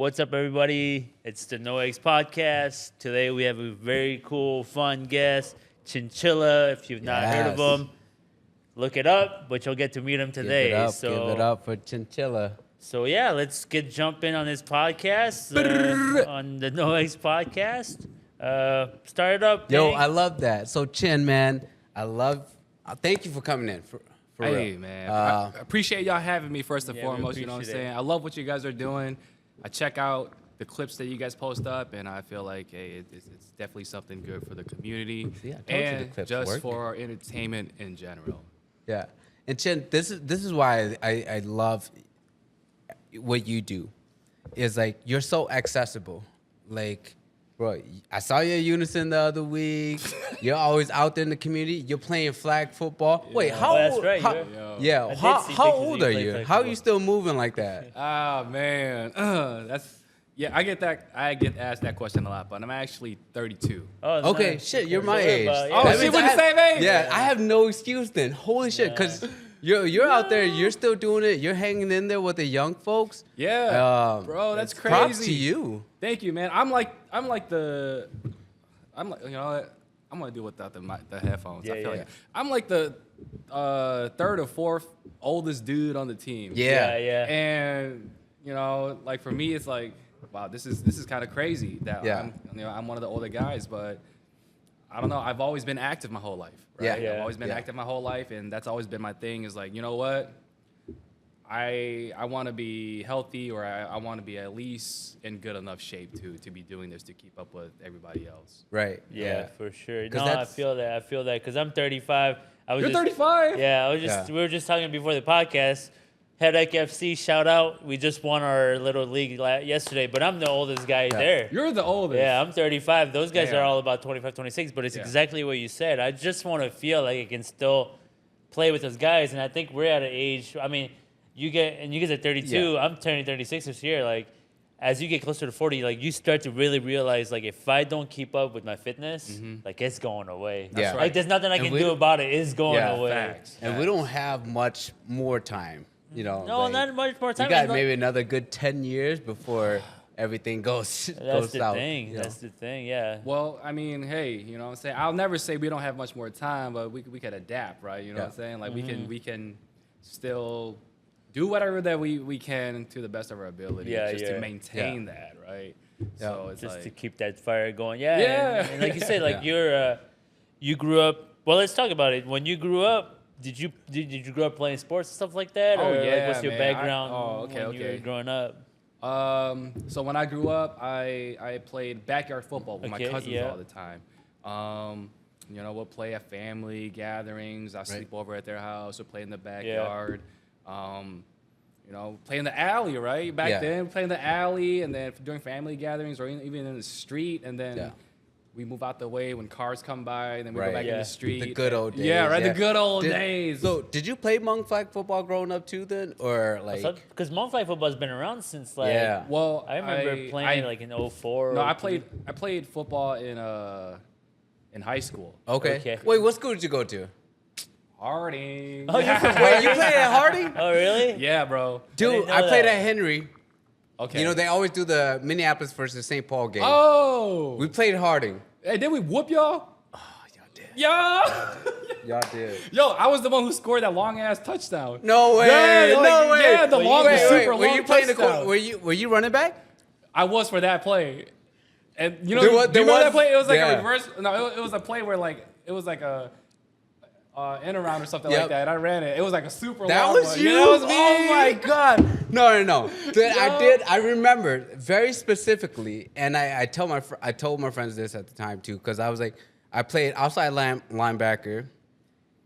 What's up, everybody? It's the No Eggs Podcast. Today we have a very cool, fun guest, ChinChilla. If you've not heard of him, look it up, but you'll get to meet him today. Give it up for ChinChilla. So yeah, let's get jumping on this podcast, on the No Eggs Podcast. Start it up. Yo, Dang. I love that. So Chin, man, thank you for coming in. For Hey, real. man. I appreciate y'all having me first and Yeah, we foremost. You know what I'm appreciate it. saying? I love what you guys are doing. I check out the clips that you guys post up, and I feel like, hey, it's definitely something good for the community See, I told you the and clips just work. for our entertainment in general. Yeah. And Chin, this is why I love what you do. Is like you're so accessible. Like, bro, I saw you at Unison the other week. You're always out there in the community. You're playing flag football. Yeah. Wait, how Oh, that's old? right, How, yeah. yeah. I did How, see how pictures of old you are play you? flag How are you football. still moving like that? Ah, man. I get asked that question a lot, but I'm actually 32. Oh, Okay, nice. shit, you're Okay, my so we're age. about- Oh, That shit, means we're the I have- same age? Yeah, I have no excuse then. Holy shit, because you're out there, you're still doing it, you're hanging in there with the young folks. Yeah, bro, that's crazy. Props to you. Thank you, man. I'm like you know what? I'm gonna do without the headphones. Yeah, I feel yeah. like I'm like the third or fourth oldest dude on the team. Yeah. Yeah. And you know, like for me, it's like, wow, this is kind of crazy that Yeah. I'm one of the older guys, but I don't know. I've always been active my whole life. Right? Yeah. I've always been Yeah. active my whole life, and that's always been my thing. Is like, you know what? I want to be healthy, or I want to be at least in good enough shape to be doing this to keep up with everybody else. Right. Yeah, for sure. 'Cause No, I that's- feel that. Because I'm 35. You're 35? Yeah, Yeah. we were just talking before the podcast. Headache FC, shout out. We just won our little league yesterday, but I'm the oldest guy there. You're the oldest. Yeah, I'm 35. Those guys Damn. are all about 25, 26, but it's Yeah. exactly what you said. I just want to feel like I can still play with those guys, and I think we're at an age. I mean, you guys are 32. Yeah. I'm turning 36 this year. Like, as you get closer to 40, like you start to really realize, like, if I don't keep up with my fitness, like it's going away. That's Like, right. there's nothing I And can we do don't- about it. It's going Yeah, away. Facts. And we don't have much more time, you know. No, like, not much more time. You got It's not- maybe another good 10 years before everything goes That's the south. thing. you know? That's the thing. Yeah. Well, I mean, hey, you know what I'm saying? I'll never say we don't have much more time, but we could adapt, right? You know what I'm saying? Like we can still do whatever that we can to the best of our ability Yeah, just yeah. to maintain that, right? So it's Just like to keep that fire going. Yeah. Yeah. And like you said, like Yeah. you grew up. Well, let's talk about it. When you grew up, did you grow up playing sports and stuff like that? Oh, Or like, yeah, what's your man. background when you were Okay. growing up? So when I grew up, I played backyard football with Okay, my cousins yeah. all the time. You know, we'll play at family gatherings. I sleep over at their house. We'll play in the backyard. You know, play in the alley, right? Back Yeah. then, play in the alley, and then during family gatherings, or even in the street, and then Yeah. we move out the way when cars come by, and then we Right. go back in Yeah. the street. The good old days. Yeah, right. The good old Did- days. So, did you play Hmong flag football growing up too then? Or like. Because Hmong flag football has been around since like. Yeah. well, I remember playing it like in 04. No, or I played football in high school. Okay. Wait, what school did you go to? Harding. Oh, you're from Wait, you played at Harding? Oh, really? Yeah, bro. Dude, didn't know I played that. at Henry. Okay. You know, they always do the Minneapolis versus St. Paul game. Oh. We played Harding. Hey, did we whoop y'all? Oh, y'all did. Yeah. Y'all did. Yo, I was the one who scored that long ass touchdown. No way. Yeah, like, no way. yeah, the long- the super were long you playing touchdown. were you running back? I was for that play. And you know, There was- do you there remember was- that play? It was like yeah. a reverse. No, it was a play where like it was like a end around or something Yep. like that. And I ran it. It was like a super That long was one. you? Yeah, that was me. Oh my god. No. Dude, I Yo. did. I remember very specifically, and I told my friends this at the time too, because I was like, I played outside linebacker,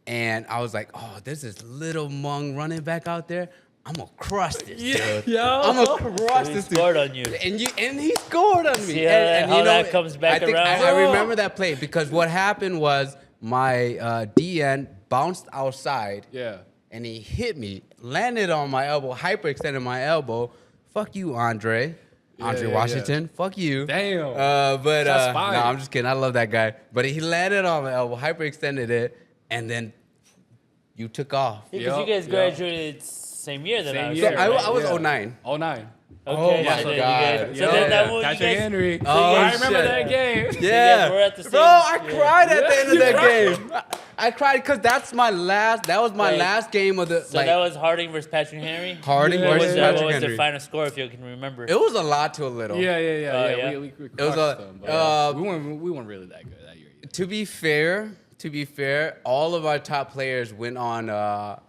and I was like, oh, there's this little Hmong running back out there. I'm gonna crush this dude. Yo. I'm gonna crush So he this dude. scored on you. And he scored on me. See how and how you know, that comes back I think around? I remember that play because what happened was my DN bounced outside. Yeah. And he hit me, landed on my elbow, hyperextended my elbow. Fuck you, Andre. Andre yeah, Washington. Fuck you. Damn. But Shots no, fired. I'm just kidding. I love that guy. But he landed on my elbow, hyperextended it, and then you took off. Because Yup, you guys yup. graduated same year than Same I was. year, So right? I was yeah. 09. 09. Oh Okay, my so then you God. guys- So Yo, then that one, you Patrick guys, Henry. Oh, I remember shit. that game. Yeah, we're at the same- bro, I yeah. cried at the end of You that cried? game. I cried because that was my Right. last game of the So like that was Harding versus Patrick Henry. Harding Yeah, What versus was, yeah, what Patrick was the Henry. final score if you can remember? It was a lot to a little. Yeah. yeah. We It was crushed a- them, but we weren't really that good that year either. To be fair, all of our top players went on Are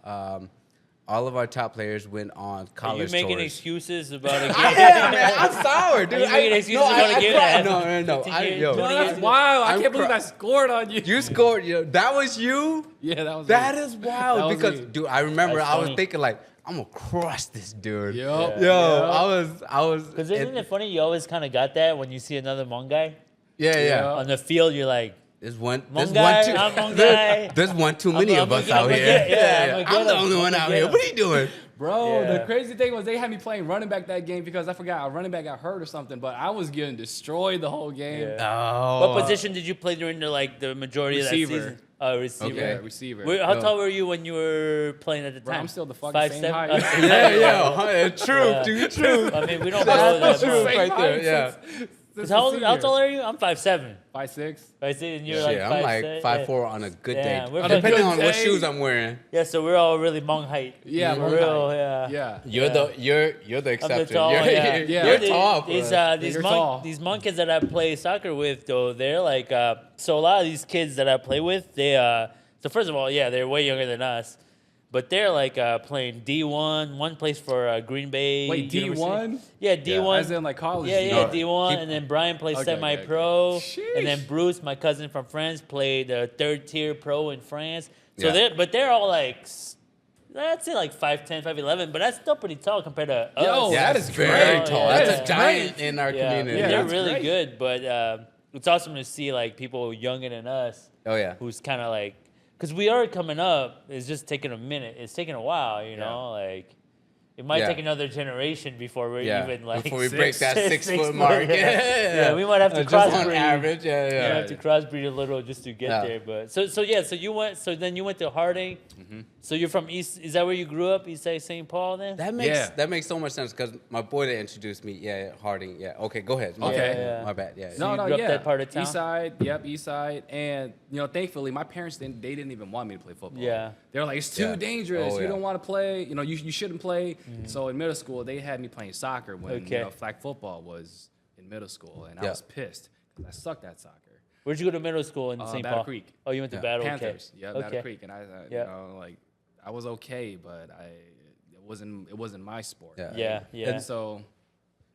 college you making tours. excuses about a game? Yeah, man, I'm sour, dude. Are you making excuses about a game cried. that No. happened 15 years, Yo, 20 No, years that's ago? wild. I I'm can't believe cry- I scored on you. you scored. That was you. Yeah, that was That me. is wild That was because, me. dude, I remember That's I was funny. thinking like, I'm gonna crush this dude. Yup. Yo, Yup. I was. Because isn't it funny? You always kind of got that when you see another Hmong guy Yeah. on the field. You're like, There's one Hmong too. guy, I'm Hmong guy. There's one too many I'm of us gonna out get- here. yeah, I'm gonna I'm get the him. only I'm one gonna out get here. him. What are you doing? Bro, Yeah. the crazy thing was they had me playing running back that game because I forgot our running back got hurt or something, but I was getting destroyed the whole game. Yeah. Oh. what position did you play during the majority Receiver. of that season? Oh, receiver. Yeah, Okay. receiver. How No. tall were you when you were playing at the Bro, time? I'm still the fucking 5'7"? same height. Yeah. True, Yeah. dude. True. I mean, we don't That's know that true. much. Right there, yeah. 'Cause how tall are you? I'm 5'7". 5'6". I see, and you're Shit, like I'm 5'6". like 5'4" on a good Yeah, day. we're On a Depending good on what day. shoes I'm wearing. Yeah, so we're all really Hmong height. Yeah, for Hmong real. height. Yeah. Yeah. You're the I'm exception. the tall you're, one, yeah. Yeah. you're These- tall. These bro. these You're Hmong tall. these Hmong kids that I play soccer with, though, they're like so a lot of these kids that I play with, they so first of all, yeah, they're way younger than us, but they're like playing D1. One plays for Green Bay. Wait, University. D1? Yeah, D1. As in like college. Yeah, No, D1, he- and then Brian plays Okay, semi-pro, okay. and then Sheesh. Bruce, my cousin from France, played third-tier pro in France. So Yeah. they're all like, I'd say like 5'10", 5'11", but that's still pretty tall compared to us. Yo, Yeah, that that's is very great. tall. Yeah. That's a Yeah. giant in our Yeah, community. Yeah, they're that's really great. good, but it's awesome to see like people younger than us Oh yeah. who's kind of like, because we are coming up. It's just taking a minute. It's taking a while, you know. Like it might Yeah. take another generation before we're Yeah. even like Before we break that 6 six foot mark. Yeah. Yeah. We might have to Just on crossbreed. average. You Yeah. have to crossbreed a little just to get Yeah. there, but so yeah. So you went. So then you went to Harding. So you're from East. Is that where you grew up? East Side St. Paul. Then. Yeah. That makes so much sense because my boy that introduced me. Yeah, Harding. Yeah. Okay, go ahead. My Okay. bad. Yeah. My bad. Yeah. you grew up that part of town? East side, yep, east side. And, thankfully, my parents, they didn't even want me to play football. Yeah. They were like, it's too Yeah. dangerous. Oh, You yeah. don't want to play. You shouldn't play. So in middle school, they had me playing soccer when, Okay. flag football was in middle school. And I Yeah. was pissed because I sucked at soccer. Where'd you go to middle school in St. Battle Paul? Creek. Oh, you went to Yeah. Battle. Panthers. Okay. Yeah, Okay. Battle Creek. And Yeah. I was okay, but it wasn't my sport. Yeah. Yeah. Yeah. And so,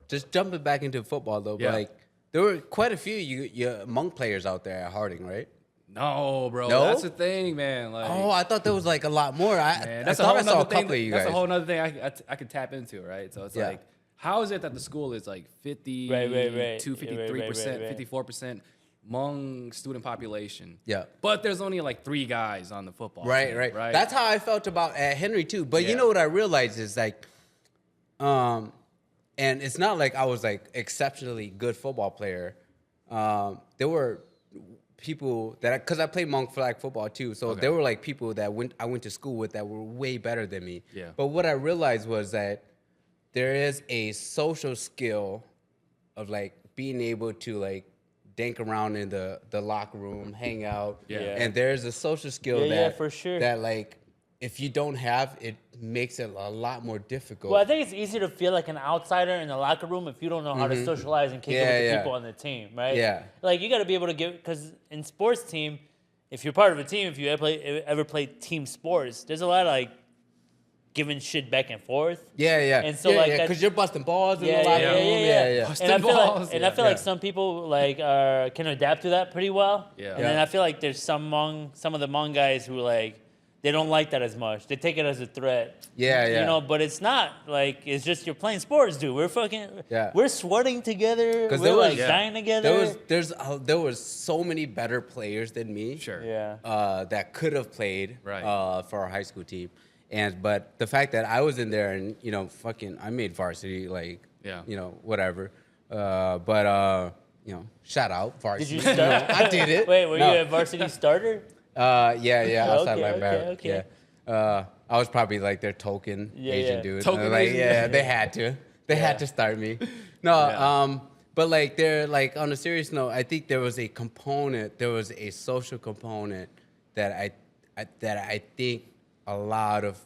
Just jumping back into football though, Yeah. like there were quite a few Hmong players out there at Harding, right? no, bro. No? That's the thing, man. Like, Oh, I thought there was like a lot more. Man, I thought I saw a couple thing. of you That's guys. a whole other thing I could tap into, right? So it's Yeah. like, how is it that the school is like 50 Right. to Yeah, 53%, right. 54% Hmong student population? Yeah. But there's only like 3 guys on the football Right, team, right, right? That's how I felt about at Henry too. But you Yeah. know what I realized is like, and it's not like I was like exceptionally good football player. There were people that because I played Hmong flag football too, so Okay. there were like people that I went to school with that were way better than me. Yeah. But what I realized was that there is a social skill of like being able to like dink around in the locker room, hang out. Yeah. And there's a social skill Yeah, that yeah, for sure. that like if you don't have it makes it a lot more difficult. Well, I think it's easy to feel like an outsider in the locker room if you don't know how to socialize and kick it Yeah, with the yeah. people on the team, right? Yeah. Like you got to be able to give because in sports team, if you're part of a team, if you ever play team sports, there's a lot of like giving shit back and forth. yeah. And so, yeah, like, yeah, that- because you're busting balls in Yeah, the locker yeah, room. yeah, yeah. Busting And I feel balls, like, and I yeah. feel like Yeah. some people like can adapt to that pretty well. Yeah. And then Yeah. I feel like there's some of the Hmong guys who like they don't like that as much. They take it as a threat. Yeah, yeah. You know, but it's not like it's just you're playing sports, dude. Yeah. We're sweating together. 'Cause We're there was- like Yeah. dying together. There was so many better players than me. Sure. Yeah. That could have played Right. for our high school team. But the fact that I was in there and fucking I made varsity like Yeah. whatever. Shout out Did varsity. you start? I did it. Wait, were No. you a varsity starter? Yeah, outside Okay, linebacker. okay. Yeah. I was probably like their token Yeah, Asian yeah. dude. Token Like, Asian? yeah, they had to. They had to start me. No, but like they're like on a serious note, I think there was a social component that I think a lot of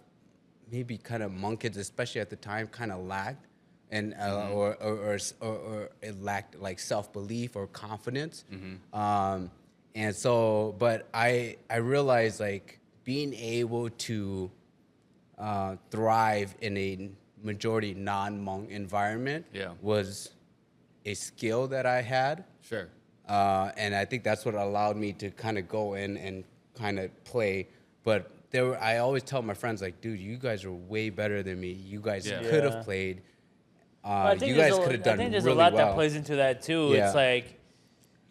maybe kind of Hmong kids, especially at the time, kind of lacked, and or it lacked like self-belief or confidence. And so, but I realized like being able to thrive in a majority non-Hmong environment was a skill that I had. Sure. And I think that's what allowed me to kind of go in and kind of play. But I always tell my friends, like, dude, you guys are way better than me. You guys could have played. You guys could have done really well. I think there's a lot that plays into that, too. Yeah. It's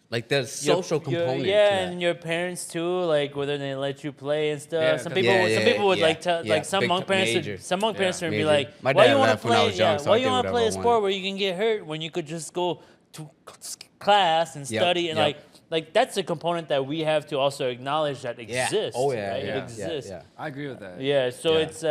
like the social component. Yeah, to that. and your parents, too, like, whether they let you play and stuff. Yeah, some 'cause- people would, like, tell, like, some Big Hmong parents would be major. like, My why dad you want to left when I play? was young, so Why I you did want to whatever play I a sport wanted. where you can get hurt when you could just go to class and Yep, study? And, yep. like that's a component that we have to also acknowledge that exists. Oh, yeah. Right? Yeah. It exists. Yeah. I agree with that. Yeah, so Yeah. it's,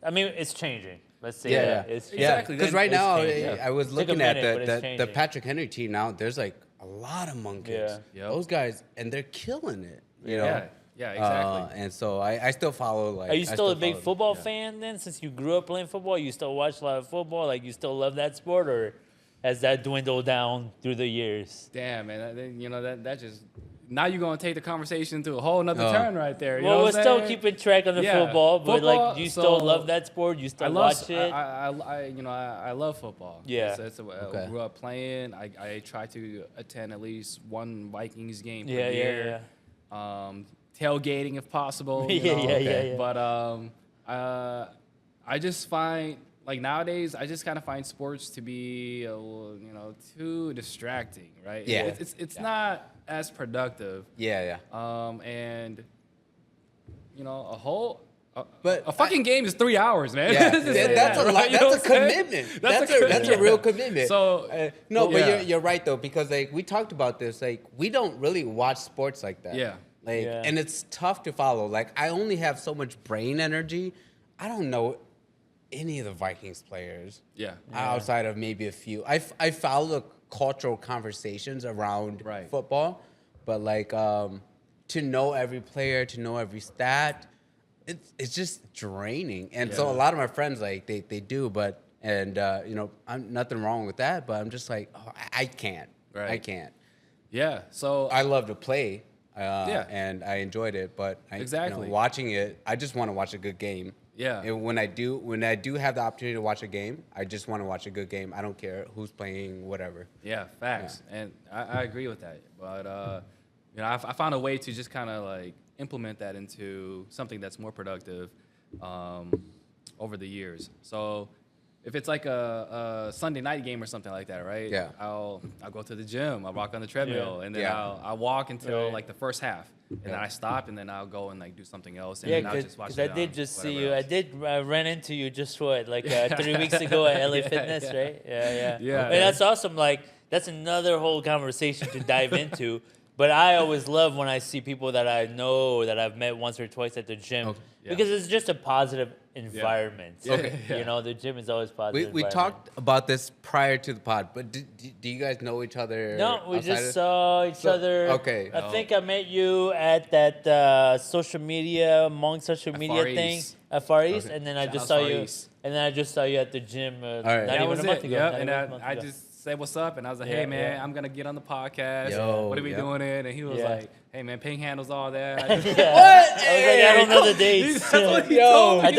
I mean, it's changing. Let's say that. It's changing. Exactly. Because right It's now, changing. I was Took a looking at minute, but it's the changing. Patrick Henry team now. There's like a lot of Hmong kids. Yeah. Yep. Those guys, and they're killing it. You know? Yeah, exactly. And so I still follow. Like, Are you I still a big follow- football yeah. fan then? Since you grew up playing football, you still watch a lot of football. Like you still love that sport, or has that dwindled down through the years? Damn, man. You know, that just... Now you're going to take the conversation to a whole nother turn right there. You know Well, what we're I'm still saying? keeping track of the Yeah. football, but like, Football, do you still so love that sport? You I still love, watch it? I love football. Yeah. I grew up playing. I try to attend at least one Vikings game per Yeah, yeah, year. Tailgating if possible. You Yeah, know? yeah. But I just find, like nowadays, I just kind of find sports to be too distracting, right? Yeah. It's not as productive. Yeah. And But a fucking game is 3 hours, man. Yeah, Just say that's that, a right? lot. You know That's a what I'm saying? commitment. That's That's a real commitment. So, no, but yeah. you're right though, because like we talked about this, like we don't really watch sports like that. Yeah. Like, Yeah. and it's tough to follow. Like I only have so much brain energy. I don't know any of the Vikings players. Yeah. Outside of maybe a few. I follow the cultural conversations around Right. football, but like to know every player, to know every stat, it's just draining. And so a lot of my friends like they do, but I'm nothing wrong with that, but I'm just like, oh, I can't. Right. I can't. Yeah. So I love to play. Yeah. And I enjoyed it, but Exactly. watching it, I just want to watch a good game. Yeah. And when I do have the opportunity to watch a game, I just want to watch a good game. I don't care who's playing, whatever. yeah, facts, and I agree with that. But I found a way to just kind of like implement that into something that's more productive over the years. So if it's like a Sunday night game or something like that, right? Yeah. I'll go to the gym. I'll walk on the treadmill, Yeah. and then Yeah. I'll walk until Right. like the first half, and then I stop, and then I'll go and like do something else, and Yeah, then I'll just watch because it I did on just see whatever you. I else. did run into you just 3 weeks ago at LA Yeah, Fitness, yeah. right? Yeah. Yeah. And that's awesome. Like that's another whole conversation to dive into. But I always love when I see people that I know that I've met once or twice at the gym Yeah. because it's just a positive environment. Yeah. Okay. You know, the gym is always positive. We environment. talked about this prior to the pod, but do you guys know each other? No, we outside just of- saw each other. okay. I think I met you at that social media, Hmong social media Far thing East. at Far East, Okay. and then I Shout just out saw Far you, East. and then I just saw you at the gym. right. Not That even was a month it. ago. Yeah, not and even a month I ago. just said what's up, and I was like, Yeah, hey man, yeah. I'm gonna get on the podcast. Yo, What are we yeah. doing it? And he was Yeah. like, hey man, ping handles all that. Yeah. I was like, I don't know the dates. That's what he Yo. told me, I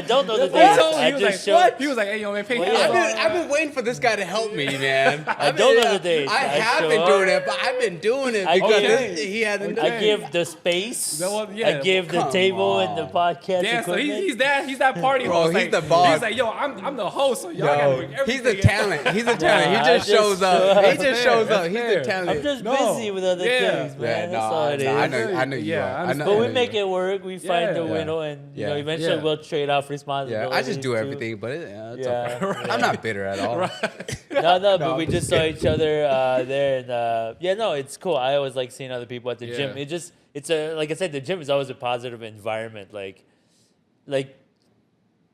don't know the That's what he dates. told me. I He was just like, showed. He was like, hey yo man, ping Well, handles yeah. all that. I've been waiting for this guy to help me, man. I don't know the dates. I I have show been up. doing it, but I've been doing it I because give- he hasn't. I give the space. That was- I yeah, give the come table and the on. podcast Yeah, so equipment. he's that party Bro, host. he's like, the boss. He's like, yo, I'm the host, so y'all gotta bring everything. He's the talent. He's the talent. Nah, He just I just shows up. show He up. just shows up. That's He's fair. the talent. I'm just No. busy with other Yeah. things, man. That's all it is. I know you Yeah, are. I I know, But I we know make you are. it work. We find the Yeah. window, and you know, Yeah. eventually Yeah. we'll trade off responsibilities. Yeah, I just do too. everything, but it's Yeah. okay. I'm not bitter at all. No, but No, we I'm just just saw each other there, and yeah, no, it's cool. I always like seeing other people at the gym. Yeah. It's a like I said, the gym is always a positive environment. Like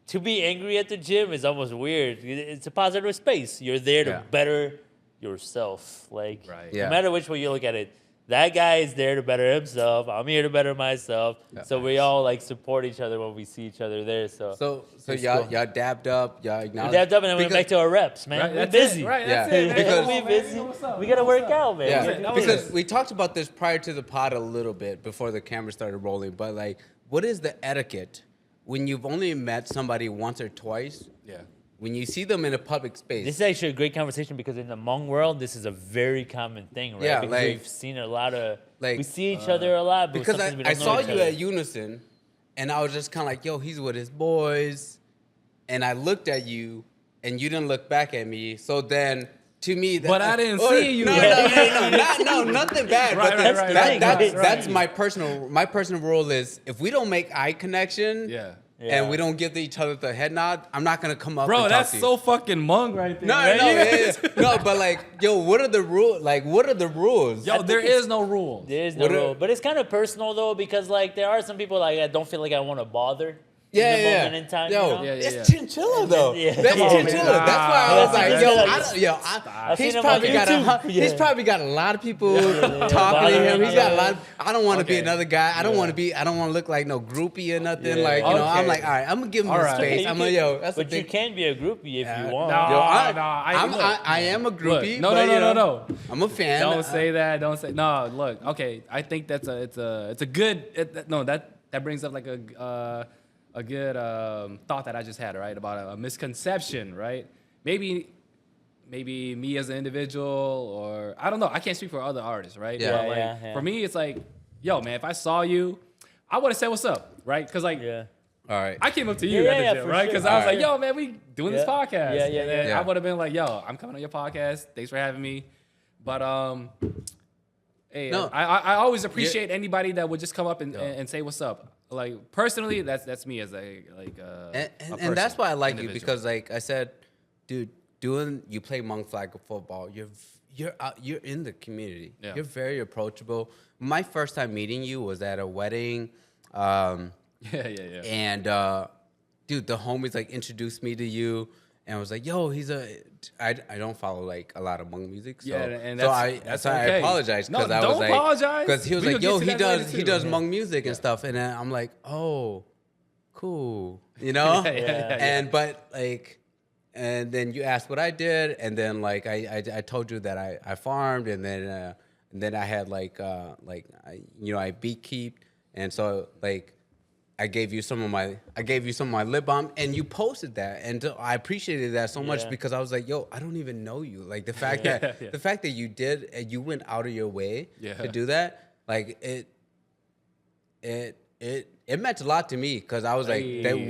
to be angry at the gym is almost weird. It's a positive space. You're there to better yourself. Like, no matter which way you look at it, that guy is there to better himself. I'm here to better myself. So we all like support each other when we see each other there. So y'all dabbed up. Y'all we dabbed up and then went back to our reps, man. We're busy. That's it. Because we busy. We gotta work out, man. Yeah, because we talked about this prior to the pod a little bit before the camera started rolling. But like, what is the etiquette when you've only met somebody once or twice? Yeah. When you see them in a public space. This is actually a great conversation because in the Hmong world, this is a very common thing, right? Yeah, because like, we've seen a lot of, like, we see each other a lot, but because sometimes we I don't know saw each you other. at Unison, and I was just kind of like, yo, he's with his boys. And I looked at you, and you didn't look back at me. So then, to me, But I didn't see you. No, nothing bad. Right. That's my personal rule is if we don't make eye connection, and we don't give each other the head nod, I'm not gonna come up. Bro, and that's talk to you. so fucking Hmong right there. No, but like, yo, what are the rules? Like, what are the rules? Yo, there is no rule. There is no rule. But it's kind of personal, though, because, like, there are some people, like, I don't feel like I want to bother. In the moment in time, yo, you know? it's ChinChilla though. That's Come on, ChinChilla. man. That's why I was like, he's probably got a lot of people talking to him. He's got a lot. I don't want to be another guy. I don't want to look like no groupie or nothing. Like, you know, I'm like, all right, I'm gonna give him his space. I'm like, yo, that's but you can be a groupie if you want. I am a groupie. No. I'm a fan. Don't say that. Don't say no. Look, okay. I think that's a good. No, that brings up like a good thought that I just had, right? About a misconception, right? Maybe me as an individual, or I don't know. I can't speak for other artists, right? Yeah. But like, for me, it's like, yo, man, if I saw you, I would have said what's up, right? Because like, all right, I came up to you at the gym, right? Because I was like, yo, man, we doing this podcast. Yeah. I would have been like, yo, I'm coming on your podcast. Thanks for having me. But hey, no. I always appreciate anybody that would just come up and say what's up. Like, personally, that's me as and that's why I like you, because like I said, dude, you play Hmong flag football. You're in the community. Yeah. You're very approachable. My first time meeting you was at a wedding. And dude, the homies like introduced me to you. And I was like, yo, I don't follow like a lot of Hmong music. So, I apologize because I was like, apologize. Because he was like, yo, he does Hmong music and stuff. And then I'm like, oh, cool, you know? But like, and then you asked what I did, and then like I told you that I farmed, and then I had I beekeep, and so like. I gave you some of my lip balm, and you posted that, and I appreciated that so much because I was like, "Yo, I don't even know you." Like the fact that you did, and you went out of your way to do that, like it meant a lot to me, because I was like, that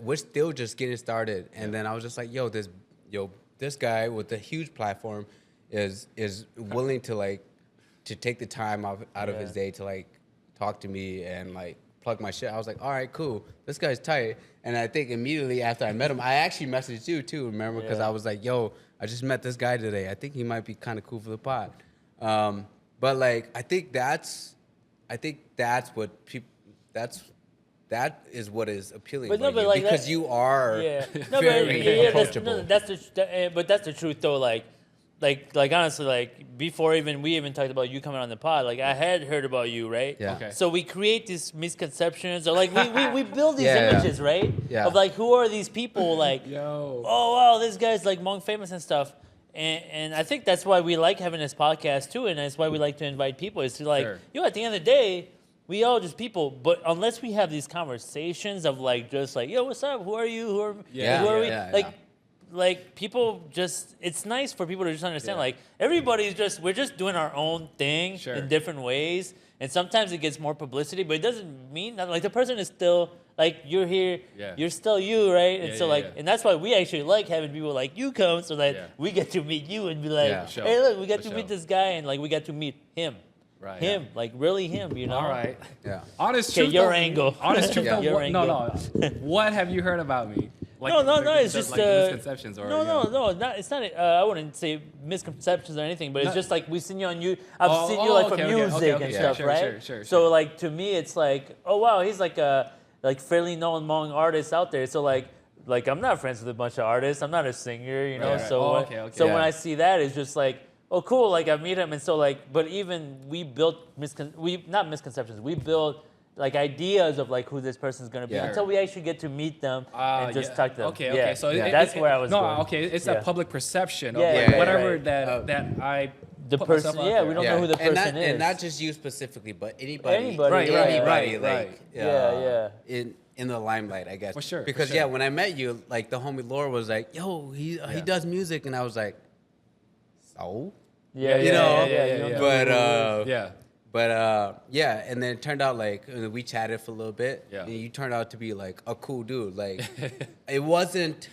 we're still just getting started, and then I was just like, this guy with a huge platform is willing to take the time out of his day to like talk to me and like. Plug my shit. I was like, all right, cool. This guy's tight. And I think immediately after I met him, I actually messaged you too, remember? Because I was like, yo, I just met this guy today. I think he might be kind of cool for the pod. But like, I think that's what people, that is what is appealing to you, like because you are very approachable. That's the truth though. Like honestly, like before we even talked about you coming on the pod, like I had heard about you, right? Yeah. Okay. So we create these misconceptions, or like we build these images, right? Yeah. Of like, who are these people? Like, oh wow, this guy's like Hmong famous and stuff. And I think that's why we like having this podcast too, and that's why we like to invite people. Is to like, at the end of the day, we all just people. But unless we have these conversations of like, just like, yo, what's up? Who are you? Who are we? Like people just, it's nice for people to just understand, like we're just doing our own thing in different ways. And sometimes it gets more publicity, but it doesn't mean nothing. Like the person is still, like you're here, you're still you, right? And so and that's why we actually like having people like you come, so that we get to meet you and be like, hey look, we got to meet this guy, and like we got to meet him. Right. Him, like really him, you know? All right. Yeah. Honest truth. Your angle. Honest truth. No. What have you heard about me? Like, no. It's just like the misconceptions, or no. It's not. I wouldn't say misconceptions or anything, but it's just like we've seen you on you. I've seen you like from music and stuff, right? Sure. So like to me, it's like, oh wow, he's like a like fairly known Hmong artists out there. So like I'm not friends with a bunch of artists. I'm not a singer, you know. Right, right. So Oh, when, okay, okay. so Yeah. when I see that, it's just like, oh, cool. Like I meet him, and so like, but even we built not misconceptions. We built like ideas of like who this person's gonna be Yeah. until we actually get to meet them and just talk to them. Okay, Yeah. okay. So that's where I was no, going. okay. It's Yeah. that public perception of Yeah, like yeah, whatever right. that I The put person, myself out yeah, there. we don't know who the and person is. and not just you specifically, but anybody, Anybody, Right, right, anybody, right, like, right. in the limelight, I guess. For sure, for Because sure. yeah, when I met you, like the homie Laura was like, "Yo, he does music," and I was like, "So." Yeah, You know, you don't know but who it is. Yeah. yeah, and then it turned out like we chatted for a little bit, Yeah. and you turned out to be like a cool dude. Like it wasn't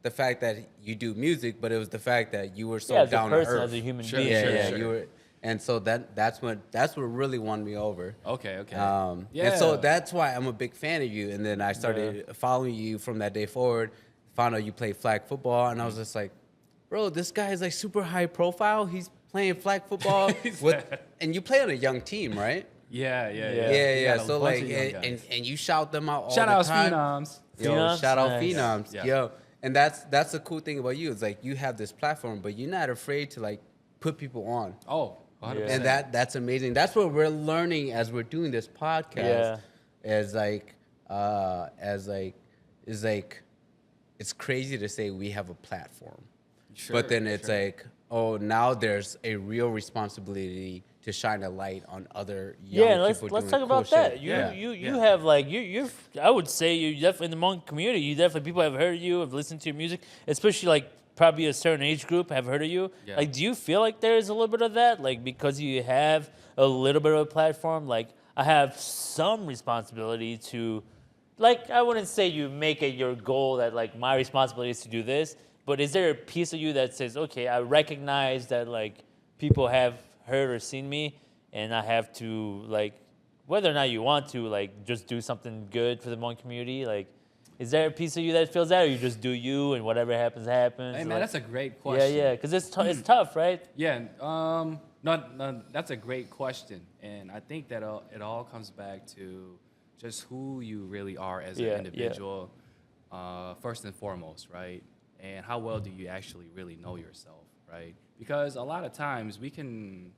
the fact that you do music, but it was the fact that you were so yeah, as a down to person, earth. as a human Sure, being. Yeah, sure, yeah, sure. you were, and so that's what really won me over. Okay, okay. And so that's why I'm a big fan of you. And then I started following you from that day forward. Found out you played flag football, and I was just like, bro, this guy is like super high profile. He's playing flag football and you play on a young team, right? Yeah. Yeah. Got a So bunch like, of young guys. and you shout them out all Shout the out time. Phenoms. Yo, Phenoms? shout out Nice. Phenoms. Yeah. Yo, and that's the cool thing about you. It's like you have this platform, but you're not afraid to like put people on. Oh, 100%. And that's amazing. That's what we're learning as we're doing this podcast. Is like it's crazy to say we have a platform. Sure, But then it's sure. like, oh, now there's a real responsibility to shine a light on other young Yeah, people let's doing talk cool about that. shit. You have like you're I would say you definitely in the Hmong community. You definitely people have heard of you, have listened to your music, especially like probably a certain age group have heard of you. Yeah. Like, do you feel like there is a little bit of that? Like because you have a little bit of a platform. Like I have some responsibility to, like I wouldn't say you make it your goal that like my responsibility is to do this. But is there a piece of you that says, okay, I recognize that like people have heard or seen me, and I have to like, whether or not you want to like just do something good for the Hmong community, like, is there a piece of you that feels that, or you just do you and whatever happens happens? Hey man, like, that's a great question. yeah, because it's it's tough, right? Yeah, no, that's a great question, and I think that it all comes back to just who you really are as Yeah, an individual, first and foremost, right? And how well do you actually really know yourself, right? Because a lot of times we can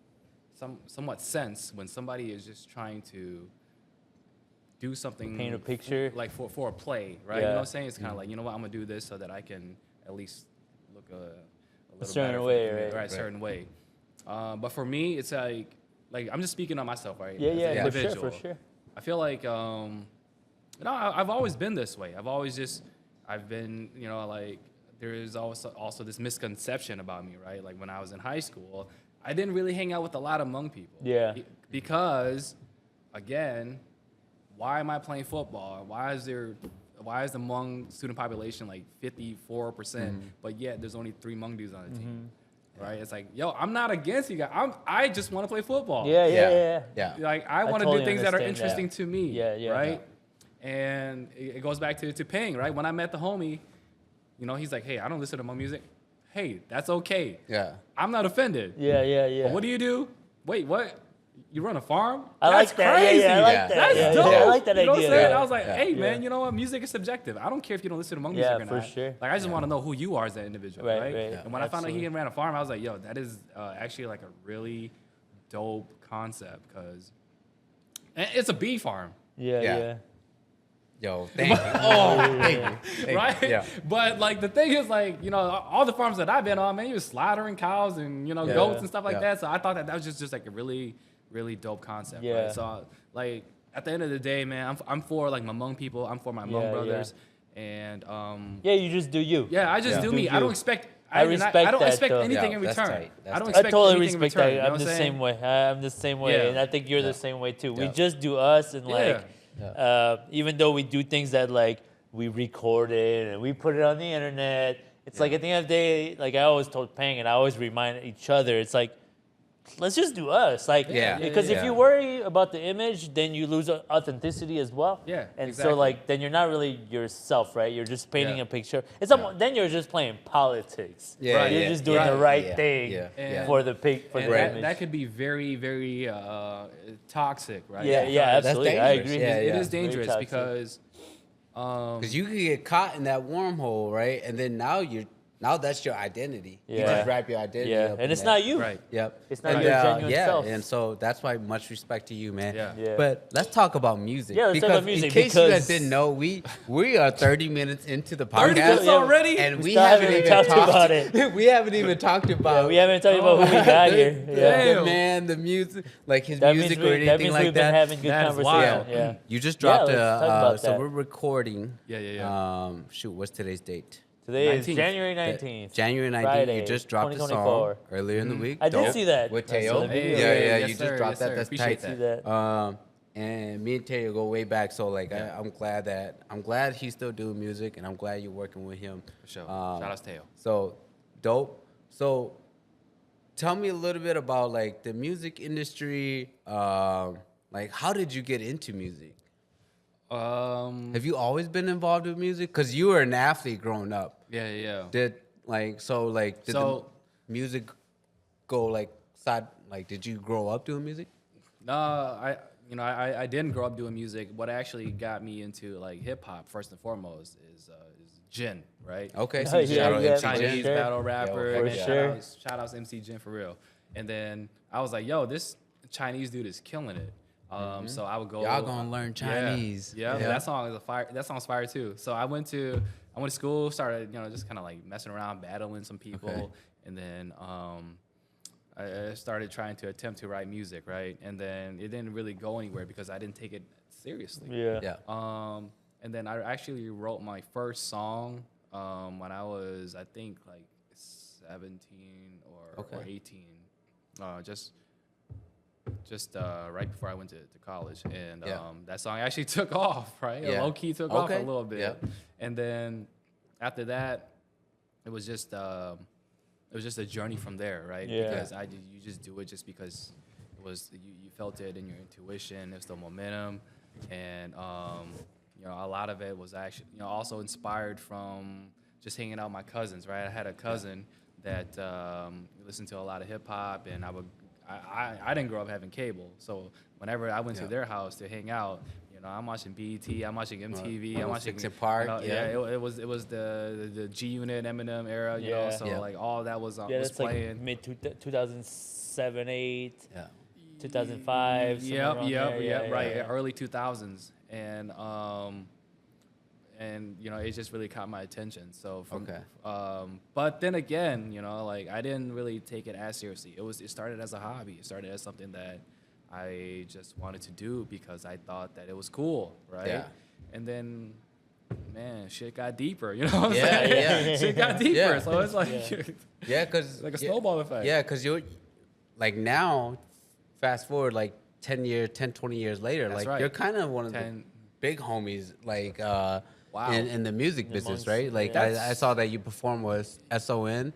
somewhat sense when somebody is just trying to do something, Paint a picture. like for a play, right? You Yeah. know what I'm saying? It's kind of like, you know what, I'm gonna do this so that I can at least look a little certain better for way, the community, right? right? Certain way. But for me, it's like I'm just speaking on myself, right? Yeah, As an yeah, for sure, individual. for sure. I feel like I've always been this way. I've been, like there is also this misconception about me, right? Like when I was in high school, I didn't really hang out with a lot of Hmong people. Yeah. Because, again, why am I playing football? Why is the Hmong student population like 54%, but yet there's only 3 Hmong dudes on the team? Right? It's like, yo, I'm not against you guys. I just want to play football. Yeah. Like I want to totally do things that are understand that. interesting to me. Yeah. Right? And it goes back to Ping, right? When I met the homie, he's like, hey, I don't listen to Hmong music. Hey, that's okay. Yeah. I'm not offended. Yeah. But what do you do? Wait, what? You run a farm? I That's like that. crazy. Yeah, I like Yeah. that. That's yeah, dope. yeah, I like that you know idea. What I'm saying? yeah. I was like, Yeah. hey, Yeah. man, you know what? Music is subjective. I don't care if you don't listen to Hmong Yeah, music or for not. sure. Like, I just want to know who you are as an individual, Right, right? right. Yeah. And when I found out Absolutely. he ran a farm, I was like, yo, that is actually like a really dope concept because it's a bee farm. Yeah. Yo, thank you. Oh, thank you. Thank you. Right? Yeah. But like the thing is like, all the farms that I've been on, man, you was slaughtering cows and, goats and stuff like Yeah. that. So I thought that was just like a really, really dope concept. Yeah. Right? So like at the end of the day, man, I'm for like my Hmong people. I'm for my Hmong Yeah, brothers. And Yeah, you just do you. yeah, I just Yeah. do Do me. I you. don't expect I respect I don't that, expect though. anything Yeah, in that's return. tight. That's I don't tight. I expect totally anything respect in return. that. You know I'm what the I'm same saying? way. I'm the same way, Yeah. and I think you're Yeah. the same way too. We Yeah. just do us, and like, Yeah. even though we do things that like we record it and we put it on the internet, it's like at the end of the day, like I always told Pang, and I always remind each other, it's like let's just do us. Like, Yeah. because Yeah. if you worry about the image, then you lose authenticity as well. Yeah, and exactly. so like then you're not really yourself, right? You're just painting Yeah. a picture. Then you're just playing politics. Yeah, Right? You're yeah, just doing yeah, the right yeah, thing yeah. for the for And the that, image. that could be very, very toxic, right? yeah, That's absolutely. I dangerous. agree. Yeah, It yeah. is dangerous toxic. because Because you could get caught in that wormhole, right? And then now that's your identity. You Yeah. just wrap your identity Yeah, up and in it's that. not you. right. Yep. It's not And, your genuine yeah, self. and so that's why much respect to you, man. Yeah. Yeah. But let's talk about music. Yeah, let's talk because about music, in case you guys because- didn't know, we are 30 minutes into the 30 podcast minutes already? and We we still haven't haven't even talked talked about it. We haven't even talked about. Yeah, we haven't talked about who we got here. the, Yeah. the man, the music, like his That music means or that anything means like we've that. been having good That is conversation. wild. Yeah. You just dropped let's talk about so that. we're recording. Yeah. Shoot, what's today's date? Today is 19th. January 19th. January 19th. Friday, You just dropped a song 2024. earlier in the week. I did Dope. see that. With I saw Teo. the video. Yeah, Yes, you just sir, dropped yes, that. sir. That's Appreciate tight. See that. And me and Teo go way back. So like, I'm glad he's still doing music, and I'm glad you're working with him. For sure. Shout out to Teo. So dope. So tell me a little bit about like the music industry. Like, how did you get into music? Have you always been involved with music? Because you were an athlete growing up. Yeah. Did the music go like side? Like, did you grow up doing music? No, I didn't grow up doing music. What actually got me into like hip hop first and foremost is Jin, right? Okay, Oh, yeah, shout out yeah, MC for Chinese sure. battle rapper. Yo, and for then sure. Shout outs MC Jin for real. And then I was like, yo, this Chinese dude is killing it. So I would go. Y'all gonna learn Chinese. Yeah, Yeah. that song is a fire. That song's fire too. So I went to school, started just kind of like messing around, battling some people, Okay. and then I started trying to attempt to write music, right? And then it didn't really go anywhere because I didn't take it seriously. Yeah. And then I actually wrote my first song when I was, I think, like 17 or 18. Just right before I went to college. And that song actually took off, right? Yeah. Low key took off a Okay. little bit. Yeah. And then after that, it was just a journey from there, right? Yeah. Because you just do it just because it was you felt it in your intuition, it's the momentum, and a lot of it was actually also inspired from just hanging out with my cousins, right? I had a cousin that listened to a lot of hip hop, and I didn't grow up having cable, so whenever I went to their house to hang out, I'm watching BET, I'm watching MTV, I'm watching 6 and Park, it was the G Unit Eminem era, so like all that was Yeah, was that's like playing. mid 2007, 8, Yeah. 2005. somewhere Yep, around yep, there. yep, Yeah, right, yeah. early 2000s, and it just really caught my attention. So but then again, like I didn't really take it as seriously. It started as a hobby. It started as something that I just wanted to do because I thought that it was cool, right? Yeah. And then, man, shit got deeper. You know what I'm Yeah, saying? yeah. Shit got deeper. Yeah. So it's like, Yeah, because like a snowball effect. Yeah, because you're like now, fast forward like 10, 20 years later, That's like right. you're kind of one of 10 the big homies, like Wow. in the music business, Amongst- right? Like yeah. I saw that you performed with SON.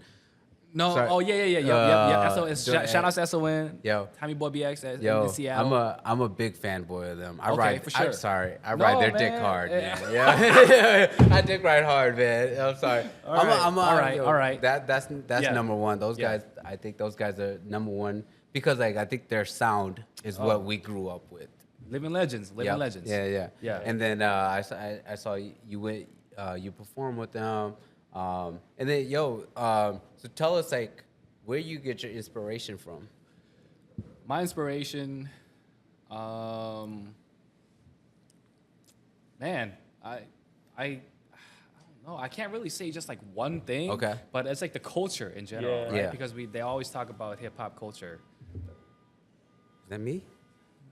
No, Sorry. oh yeah. SOS, Joe- shout out to SON. Yo. Tommy Boy BX Yo, in Seattle. I'm a big fanboy of them. I Okay, ride. for sure. I'm sorry. I No, ride their dick man. hard, Yeah. man. Yeah, I dick ride hard, man. I'm sorry. All right, yo, all right. That's Yeah. number one. Those Yeah. guys. I think those guys are number one because like I think their sound is what we grew up with. Living legends. Yeah. Legends. Yeah. And then I saw you went you performed with them, and then so tell us like where you get your inspiration from. My inspiration, man, I don't know. I can't really say just like one thing. Okay. But it's like the culture in general, Yeah. right? Yeah. Because they always talk about hip hop culture. Is that me?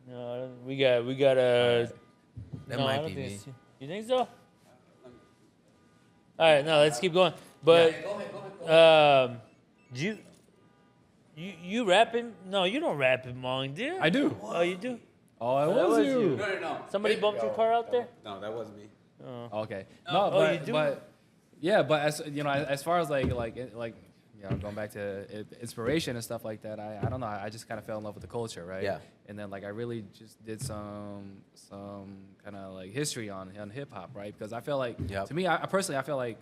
No, I don't- we got a. That no, might I don't be think me. it's- You think so? All right, no, let's keep going. But you rapping? No, you don't rap in Hmong, do you? I do. Oh, you do? Oh, I that was was you. you. No. Somebody bumped your car out there? No, that wasn't me. Okay. No, Oh, you do? but yeah, but as far as like you know, going back to inspiration and stuff like that, I don't know. I just kind of fell in love with the culture, right? Yeah. And then like I really just did some kind of like history on hip hop, right? Because I feel like Yep. to me, I personally I feel like,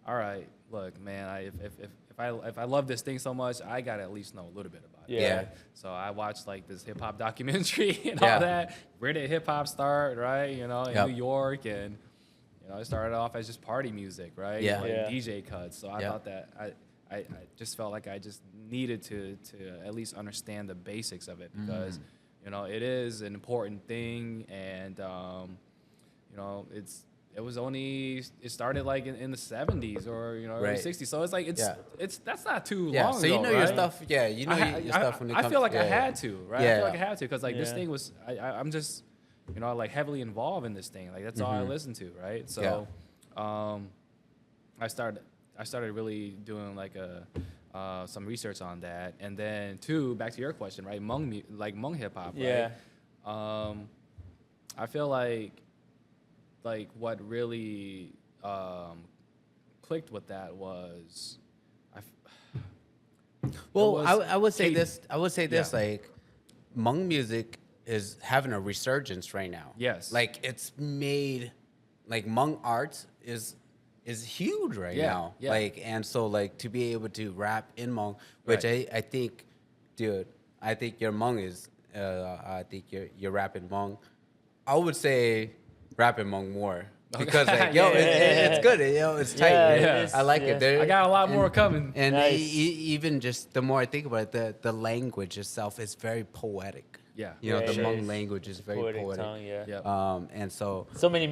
all right, look, man, if I love this thing so much, I gotta at least know a little bit about it. Yeah. Right? So I watched like this hip hop documentary and Yeah. all that. Where did hip hop start, right? You know, in Yep. New York, and you know, it started off as just party music, right? Yeah. Like Yeah. DJ cuts. So I Yeah. thought that I just felt like I just needed to at least understand the basics of it because you know it is an important thing, and you know it started like in the 70s or you know early Right. 60s, so it's like Yeah. it's that's not too Yeah, long so you ago, know your right? stuff. Yeah, you know your stuff when it comes. I feel like yeah, I had to, right? Yeah, I feel like yeah. I had to because like this Yeah. thing was I'm just you know like heavily involved in this thing. Like that's all I listen to, right? So I started really doing like some research on that, and then two, back to your question, right? Hmong hip hop, Yeah. right? I feel like what really clicked with that was Well, was I would say Kate- this. I would say this. Yeah. Like, Hmong music is having a resurgence right now. Yes. Like it's made, like Hmong art is huge right Yeah, now. yeah. Like, and so like to be able to rap in Hmong, which Right. I think, dude, I think your Hmong is. I think you're rapping Hmong. I would say rapping Hmong more. Okay. Because like yo, Yeah. it's good, yo, it's tight. Yeah, man. it is, I like yeah. it. There, I got a lot more coming. And Nice. even just the more I think about it, the language itself is very poetic. Yeah. You know, Yeah, the it Hmong is. language is very Poetic poetic. tongue, yeah. Yep. And so So many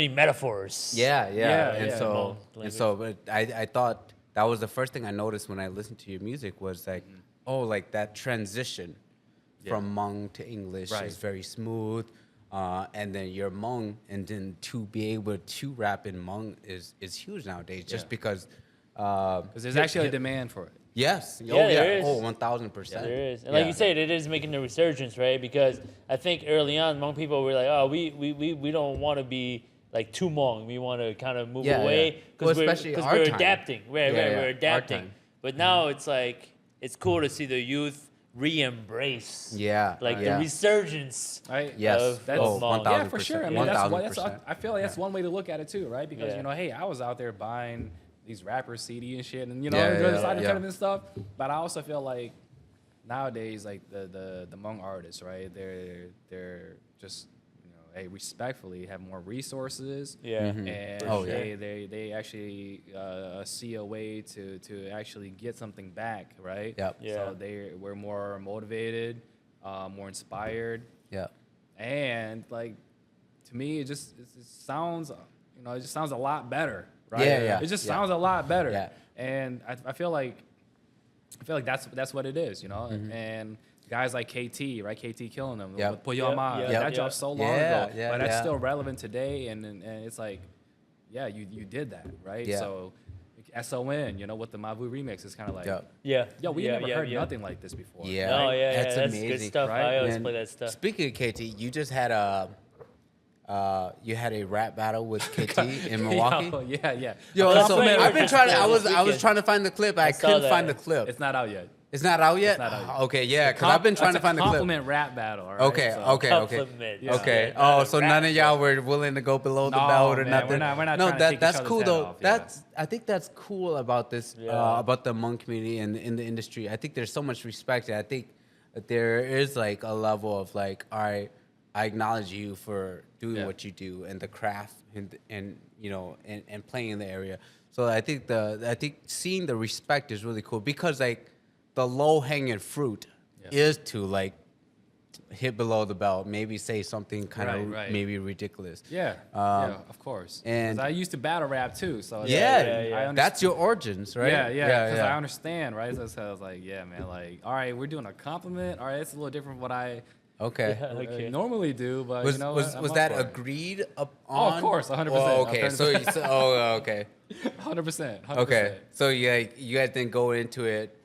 metaphors. yeah, Yeah, and yeah. so Hmong and so, but I thought that was the first thing I noticed when I listened to your music was like, oh, like that transition from Hmong to English Right. is very smooth. And then you're Hmong, and then to be able to rap in Hmong is huge nowadays, just Yeah. because. Because there's actually a demand for it. Yes. Yeah, Oh yeah. there is. Oh, 1000%. There is, and like you said, it is making a resurgence, right? Because I think early on, Hmong people were like, "Oh, we don't want to be like too Hmong. We want to kind of move Yeah, away yeah. Well, because especially our we're time. adapting, right? Yeah, right, yeah, we're our adapting." time. But now it's like it's cool to see the youth re-embrace, Yeah. like yeah. the resurgence. Right? Yes. of That's- Oh, Hmong. 1000%. Yeah, for sure. I mean, 1000%. I feel like that's one way to look at it too, right? Because Yeah. you know, hey, I was out there buying these rappers CD and shit, and you know, Yeah, enjoying yeah, the side yeah. and stuff. But I also feel like nowadays, like the Hmong artists, right? They're just you know, hey, respectfully have more resources. Yeah. And Oh, yeah. they actually see a way to actually get something back, right? Yep. Yeah. So we're more motivated, more inspired, Yeah. and like to me, it sounds, you know, it just sounds a lot better, right? Yeah, yeah, It just yeah. sounds a lot better. Yeah. And I feel like that's what it is, you know. And guys like KT, right? KT killing them. Yep. With Put Your Yep, Mind. yep, That yep. dropped so long Yeah, ago, yeah, but that's yeah. still relevant today. And it's like, yeah, you did that, right? Yeah. So SON, you know, with the Mavu remix is kind of like, Yep. Yeah. yo, we yeah, never yeah, heard yeah. nothing like this before. Yeah. Oh yeah, yeah, That's that's amazing, good stuff. right? I always And play that stuff. Speaking of KT, you just had you had a rap battle with KT in Milwaukee. Yeah. Yo, That's so what we I've were been just trying to. doing I was this I was weekend. trying to find the clip. I saw couldn't that. find the clip. It's not out yet. It's not out yet. It's not out yet. Okay, yeah, because I've been trying to find the clip. Compliment rap battle. All right? Okay, So- okay. Compliment, yeah. Okay. Yeah, not Oh, a so rap none of y'all were willing to go below the No, belt or man, nothing. we're not no, trying to take that's each cool other's though. head off, yeah. I think that's cool about this Yeah. about the Hmong community and in the industry. I think there's so much respect. And I think that there is like a level of like, all right, I acknowledge you for doing Yeah. what you do and the craft and you know and playing in the area. So I think seeing the respect is really cool because like the low hanging fruit Yeah. is to like hit below the belt, maybe say something kind of Right. maybe ridiculous. Yeah, Um, yeah, of course. and- 'Cause I used to battle rap too, so it's Yeah, like, yeah, I yeah. understand. That's your origins, right? Yeah, because I understand, right? So I was like, yeah, man, like, all right, we're doing a compliment. All right, it's a little different from what I Okay. Yeah. Okay. normally do, but Was you know was what? I'm was up that for it. agreed upon? Oh, of course, 100%. Oh, okay. So, oh, okay. 100%. Okay. So you guys didn't go into it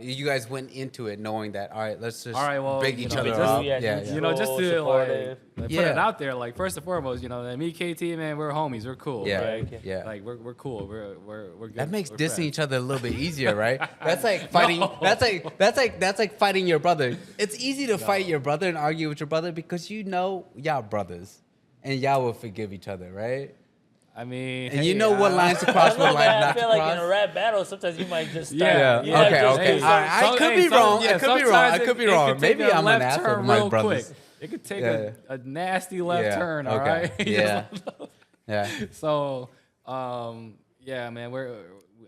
you guys went into it knowing that all right, let's just All right, well, big you each know, other just- up. yeah, Yeah, neutral. You know, just to Supportive. like put Yeah. it out there, like first and foremost, you know, me, KT, man, we're homies, we're cool, Yeah, right? okay. yeah. Like we're cool, we're good. That makes we're dissing friends. each other a little bit easier, right? That's like fighting. No. That's like fighting your brother. It's easy to fight your brother and argue with your brother because you know y'all brothers, and y'all will forgive each other, right? I mean, And hey, you know what lines to I cross, don't know, what lines man. I not to feel like in a cross. rap battle, sometimes you might just start. Yeah. you might Okay, just okay. do All right, I could be wrong. I could be wrong. I could be wrong. Maybe I'm an asshole to my brothers. It could take Yeah. a nasty left Yeah, turn, all okay. right? Yeah. Yeah. So, yeah, man,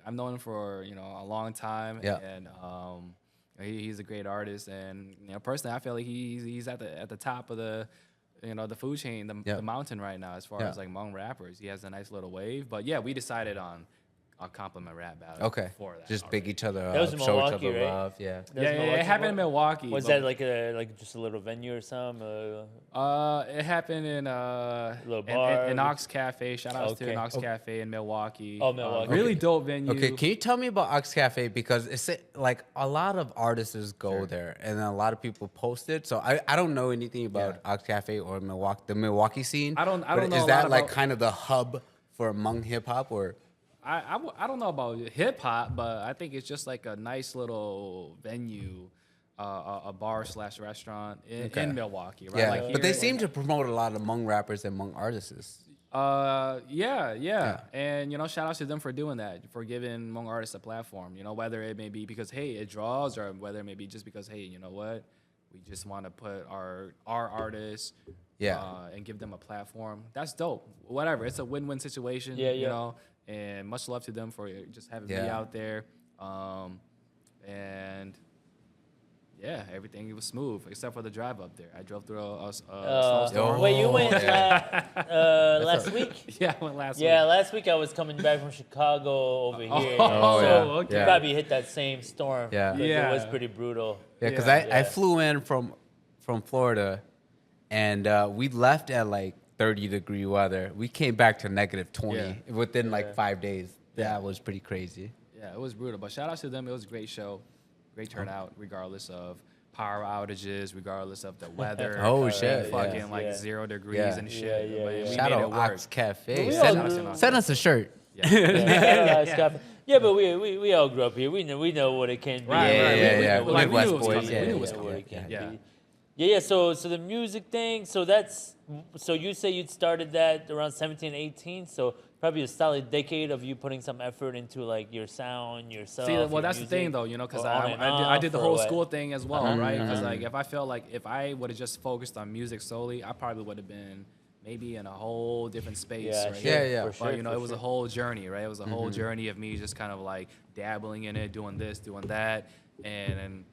I've known him for a long time, Yeah. and he's a great artist, and personally, I feel like he's at the top of the the food chain, the mountain right now as far as like Hmong rappers. He has a nice little wave, but yeah, we decided on compliment rap battle. Okay. For that, Just big each other That was up, in show each Milwaukee, other right? love. Yeah. That was Yeah, Milwaukee it happened in one? Milwaukee. Was but- that like just a little venue or something? It happened in Little in bar. Ox Cafe. Shout out to Okay. Ox Cafe in Milwaukee. Oh, Milwaukee. Really Okay. dope venue. Okay, can you tell me about Ox Cafe? Because it's like a lot of artists go there and a lot of people post it. So I don't know anything about Ox Cafe or the Milwaukee scene. I don't but know Is a that lot like about- kind of the hub for Hmong hip hop or? I don't know about hip hop, but I think it's just like a nice little venue, a bar / restaurant in Milwaukee, right? Yeah, Like but they here- seem to promote a lot of Hmong rappers and Hmong artists. Yeah. And shout out to them for doing that, for giving Hmong artists a platform. Whether it may be because hey, it draws, or whether it may be just because hey, you know what, we just want to put our artists, and give them a platform. That's dope. Whatever, it's a win-win situation. Yeah, You yeah. know, and much love to them for just having me out there. And yeah, everything was smooth except for the drive up there. I drove through a snowstorm. Wait, you went Yeah. last week? Yeah, I went last Yeah, week. last week I was coming back from Chicago over here. Oh, so yeah. Okay. you probably hit that same storm. Yeah. 'cause Yeah. It was pretty brutal. Yeah, because Yeah. I flew in from Florida, and we left at like 30-degree weather. We came back to negative 20 within like 5 days. That was pretty crazy. Yeah, it was brutal. But shout out to them. It was a great show. Great turnout, regardless of power outages, regardless of the weather. Oh, being shit, Fucking yeah. like Yeah. 0 degrees Yeah. and shit. Yeah, But yeah. we Shout made out it work. Ox Cafe. We Send, all do. send us a shirt. Yeah, but we all grew up here. We know what it can be. Right, Yeah, right. yeah, We- yeah. we- like, we Midwest knew it was boys. coming. Yeah, We knew it yeah, was yeah, coming. It can Yeah. be. Yeah. So the music thing. So you say you started that around 17, 18. So probably a solid decade of you putting some effort into like your sound, yourself. See, well, your that's the thing, music, though, because or on and I did the off, whole or what? school thing as well, right? Because like, if I felt like if I would have just focused on music solely, I probably would have been maybe in a whole different space. Yeah, right? sure, Yeah, yeah. for sure, But it for was a sure. whole journey, right? It was a whole journey of me just kind of like dabbling in it, doing this, doing that, and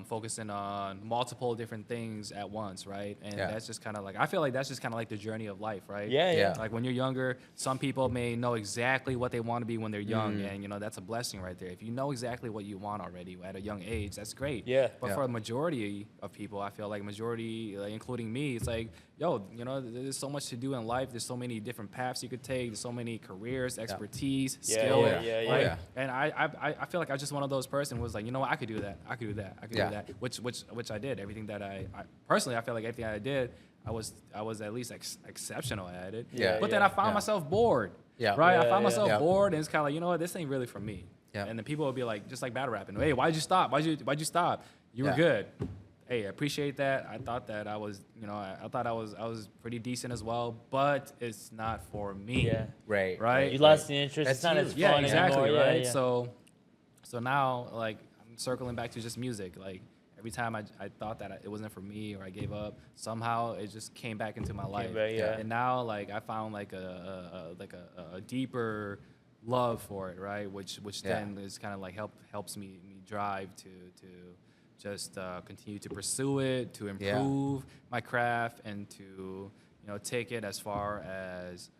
focusing on multiple different things at once, right? And Yeah. that's just kind of like, I feel like that's just kind of like the journey of life, right? Yeah, yeah. Yeah. Like when you're younger, some people may know exactly what they want to be when they're young, and that's a blessing right there. If you know exactly what you want already at a young age, that's great. Yeah. But Yeah. for a majority of people, I feel like like, including me, it's like, yo, there's so much to do in life. There's so many different paths you could take. There's so many careers, expertise, Yeah, skill. yeah, yeah, yeah. right? Yeah. And I feel like I was just one of those person who was like, you know what, I could do that. I could do that. I could Yeah. do that. Which I did. Everything that I personally, I feel like everything I did, I was at least exceptional at it. Yeah, But then yeah, I found yeah. myself bored. Yeah. Right. Yeah, I found yeah. myself Yeah. bored, and it's kind of like, you know what, this ain't really for me. Yeah. And then people would be like, just like battle rapping. Hey, why'd you stop? Why'd you stop? You were Yeah. good. Hey, I appreciate that. I thought that I was, I thought I was pretty decent as well, but it's not for me. Yeah. Right. Right. You lost the interest. That's It's not as huge. fun Yeah, exactly, anymore. right? Yeah. So now, like, I'm circling back to just music. Like, every time I thought that it wasn't for me or I gave up, somehow it just came back into my life. back, yeah. And now, like, I found like a deeper love for it, right? Which Yeah. then is kind of like helps me drive to just continue to pursue it, to improve my craft, and to take it as far as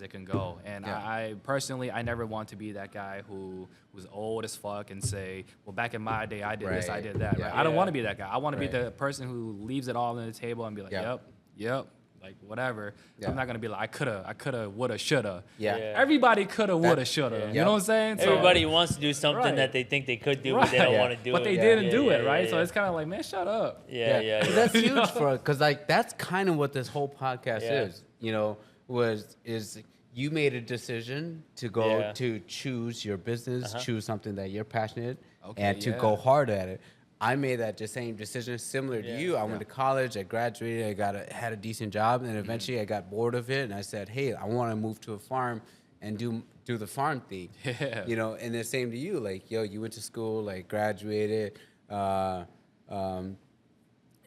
it can go. And Yeah. I personally, I never want to be that guy who was old as fuck and say, well, back in my day, I did this, I Right. did that. Yeah. Right? I don't Yeah. want to be that guy. I want to Right. be the person who leaves it all on the table and be like, Yeah. yep, like whatever. Yeah. I'm not gonna be like I coulda, woulda, shoulda. Yeah. Yeah. Everybody coulda, woulda, shoulda. yeah. You know what I'm saying? So- Everybody wants to do something Right. that they think they could do, but they don't Right. want to do but it. they Yeah. didn't do it, right? Yeah, So yeah. it's kind of like, man, shut up. Yeah, yeah, yeah. That's huge for because like that's kind of what this whole podcast Yeah. is. You know, is you made a decision to go Yeah. to choose your business, choose something that you're passionate, Okay, and to yeah. go hard at it. I made that the same decision, similar to Yeah. you. I went to college, I graduated, had a decent job, and eventually I got bored of it, and I said, "Hey, I want to move to a farm and do the farm thing." Yeah. You know, and the same to you. Like, yo, you went to school, like graduated,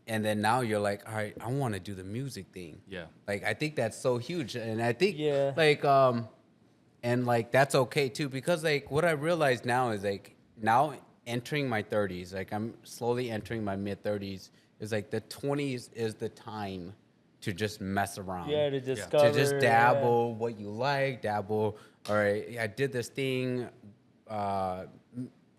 and then now you're like, all right, I want to do the music thing. Yeah. Like, I think that's so huge, and I think Yeah. like and like that's okay too, because like what I realize now is like now entering my 30s, like I'm slowly entering my mid 30s, is like the 20s is the time to just mess around. Yeah, to discover. To just dabble what you like, dabble. All right, I did this thing.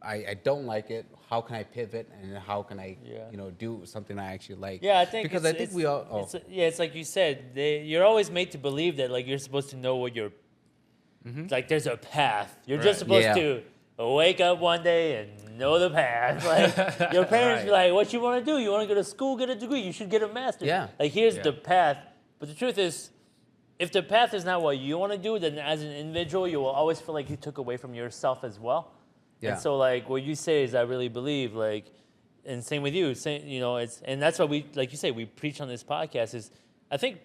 I don't like it. How can I pivot, and how can I, Yeah. you know, do something I actually like? Yeah, I think because I think we all. Oh, it's like you said. You're always made to believe that like you're supposed to know what you're. Like there's a path. You're just supposed Yeah. to wake up one day and know the path. Like your parents be Right. like, "What you want to do? You want to go to school, get a degree? You should get a master's." Yeah. Like here's Yeah. the path. But the truth is, if the path is not what you want to do, then as an individual, you will always feel like you took away from yourself as well. Yeah. And so like what you say is I really believe like, and same with you. Same, you know, it's and that's why we like you say we preach on this podcast is. I think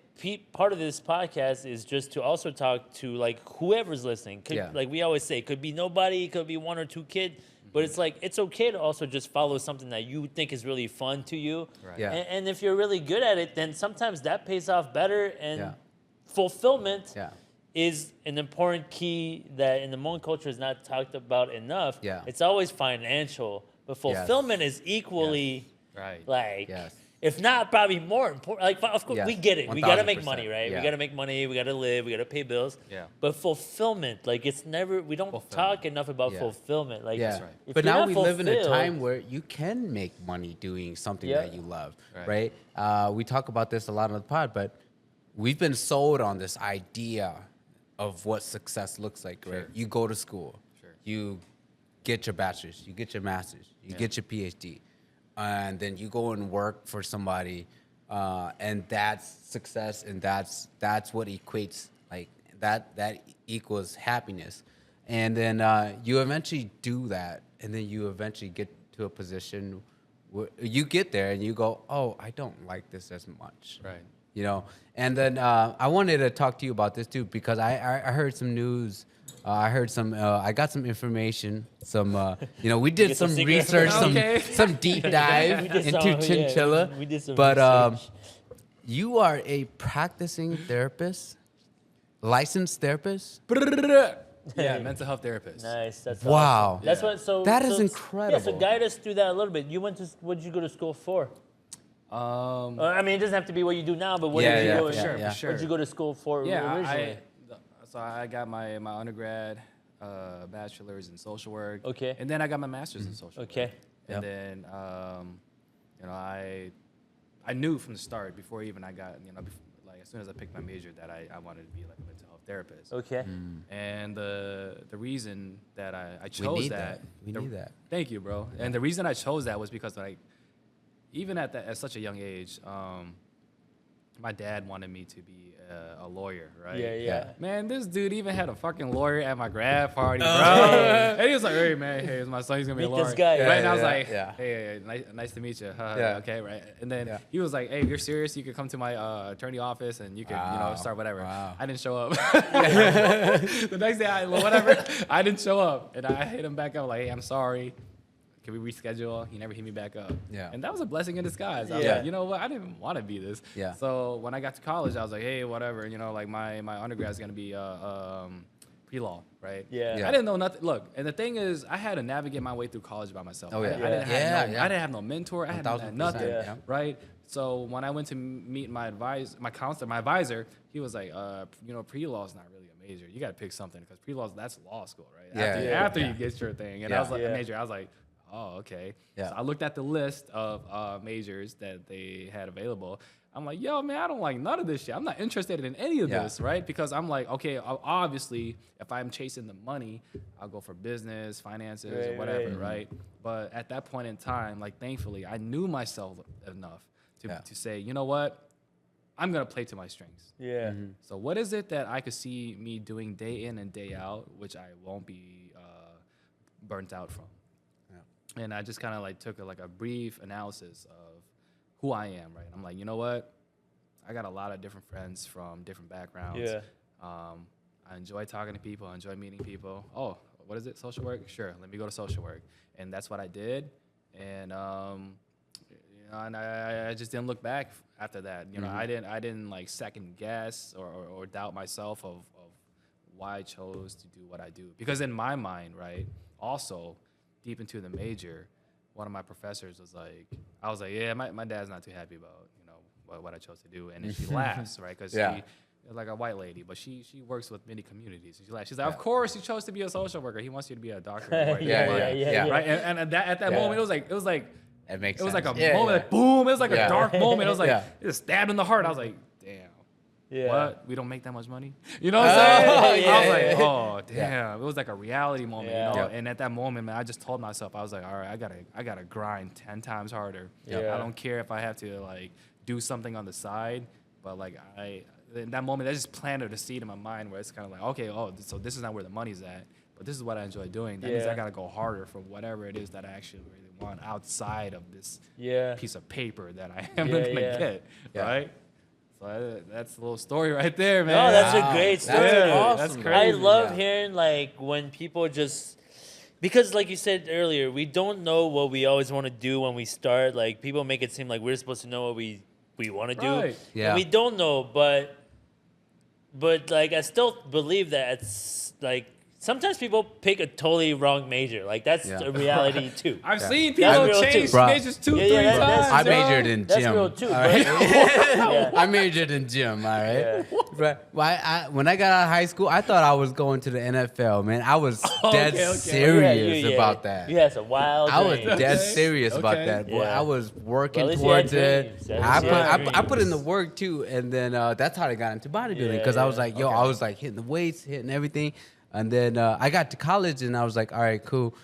part of this podcast is just to also talk to like whoever's listening. Yeah. Like we always say, could be nobody, it could be one or two kids, but it's like it's okay to also just follow something that you think is really fun to you. Right. Yeah. And if you're really good at it, then sometimes that pays off better. And Yeah. fulfillment Yeah. is an important key that in the Hmong culture is not talked about enough. Yeah. It's always financial, but fulfillment is equally Right. like. Yes. If not, probably more important. Like, of course, Yes, we get it. We gotta make 1000%, money, right? yeah. We gotta make money. We gotta live. We gotta pay bills. Yeah. But fulfillment, like, it's never. We don't talk enough about Yeah. fulfillment. Like, Yeah. That's right. if But you're now not we live in a fulfilled- time where you can make money doing something Yeah. that you love, Right. right? We talk about this a lot on the pod, but we've been sold on this idea of what success looks like, right? Sure. You go to school, Sure. you get your bachelor's, you get your master's, you get your PhD, and then you go and work for somebody, and that's success, and that's what equates like that equals happiness, and then you eventually do that, and then you eventually get to a position where you get there and you go, oh, I don't like this as much, Right. you know. And then I wanted to talk to you about this too, because I heard some news. I heard some. I got some information. Some. You know, we did Get some some secret research, Okay. some deep dive We did into some- yeah, ChinChilla. we did some but research. you are a practicing therapist, licensed therapist. Yeah, mental health therapist. Nice. That's Wow. awesome. That's Yeah. what. So That is so- incredible. Yeah. So guide us through that a little bit. You went to. What did you go to school for? I mean, it doesn't have to be what you do now, but what Yeah, did you yeah, go? for sure, for sure. What did you go to school for originally? So I got my undergrad, bachelor's in social work. Okay. And then I got my master's in social work. Okay. And then, you know, I knew from the start before even I got, you know, like as soon as I picked my major that I wanted to be like a mental health therapist. Okay. And the reason that I chose need that. We need that. Thank you, bro. And the reason I chose that was because like, even at such a young age, my dad wanted me to be a lawyer, right? Yeah, yeah. Man, this dude even had a fucking lawyer at my grad party, bro. Oh. And he was like, "Hey, man, hey, it's my son. He's gonna be a Meet lawyer." this guy. Right? And Yeah, I was yeah, like, yeah. "Hey, nice to meet you." Yeah. Okay, right. And then Yeah. he was like, "Hey, if you're serious, you could come to my attorney office and you can, you know, Wow. start whatever." Wow. I didn't show up. The next day, I didn't show up, and I hit him back up like, "Hey, I'm sorry. Can we reschedule?" He never hit me back up. Yeah. And that was a blessing in disguise. I was Yeah. like, you know what? I didn't want to be this. Yeah. So when I got to college, I was like, hey, whatever. You know, like my undergrad is going to be pre-law, right? Yeah. I didn't know nothing. Look, and the thing is, I had to navigate my way through college by myself. Oh, yeah. I didn't have Yeah. I didn't have no mentor. I had 1000%, nothing, yeah. right? So when I went to meet my advisor, he was like, you know, pre-law is not really a major. You got to pick something because pre-law, that's law school, right? Yeah, After yeah. you get your thing. And Yeah. I was like, Yeah. a major. I was like, oh, okay. Yeah. So I looked at the list of majors that they had available. I'm like, yo, man, I don't like none of this shit. I'm not interested in any of this, right? Because I'm like, okay, obviously, if I'm chasing the money, I'll go for business, finances, or whatever, right? But at that point in time, like, thankfully, I knew myself enough to say, you know what? I'm going to play to my strengths. Yeah. So what is it that I could see me doing day in and day out, which I won't be burnt out from? Yeah. And I just kind of like took a brief analysis of who I am, right? I'm like, you know what? I got a lot of different friends from different backgrounds. Yeah. I enjoy talking to people. I enjoy meeting people. Oh, what is it? Social work? Sure. Let me go to social work. And that's what I did. And, and I just didn't look back after that. You know, I didn't like second guess or doubt myself of why I chose to do what I do. Because in my mind, right, also deep into the major, one of my professors was like, I was like, yeah, my dad's not too happy about, you know, what I chose to do. And then she laughs, right? Because she, like a white lady, but she works with many communities. She laughs. She's like, of course you chose to be a social worker. He wants you to be a doctor. Right? Right. And at that moment, it was like, it makes it was sense. like a moment, like boom. It was like a dark moment. It was like, Yeah. it was stabbed in the heart. I was like, damn. Yeah. What? We don't make that much money? You know what I'm saying? yeah, I was like, yeah. oh, damn. It was like a reality moment, Yeah. you know? Yeah. And at that moment, man, I just told myself, I was like, all right, I gotta grind 10 times harder. Yeah. I don't care if I have to like do something on the side, but like in that moment, I just planted a seed in my mind where it's kind of like, okay, so this is not where the money's at, but this is what I enjoy doing. That means I gotta go harder for whatever it is that I actually really want outside of this piece of paper that I am gonna get, right? So that's a little story right there, man. No, that's Wow. a great story. That's dude. awesome, That's man. crazy. I love Yeah. hearing like when people just, because like you said earlier, we don't know what we always want to do when we start. Like people make it seem like we're supposed to know what we want to do. Right. Yeah. And we don't know, but like I still believe that it's like sometimes people pick a totally wrong major. Like that's a reality too. I've seen That's people real change too. majors 2, Yeah, 3 yeah, that's- times. I majored in That's gym. real too. all but- right? yeah. I majored in gym, all right? Yeah. Right. Well, when I got out of high school, I thought I was going to the NFL, man. I was dead okay. serious Yeah, about that. You had some wild I was dreams. dead Okay. serious about Okay. that, boy. Yeah. I was working Well, at least you had towards it. dreams. At least you had I put in the dreams. work too, and then that's how I got into bodybuilding Yeah, because I was yeah. like, yo, I was like hitting the weights, hitting everything, and then I got to college and I was like, all right, cool.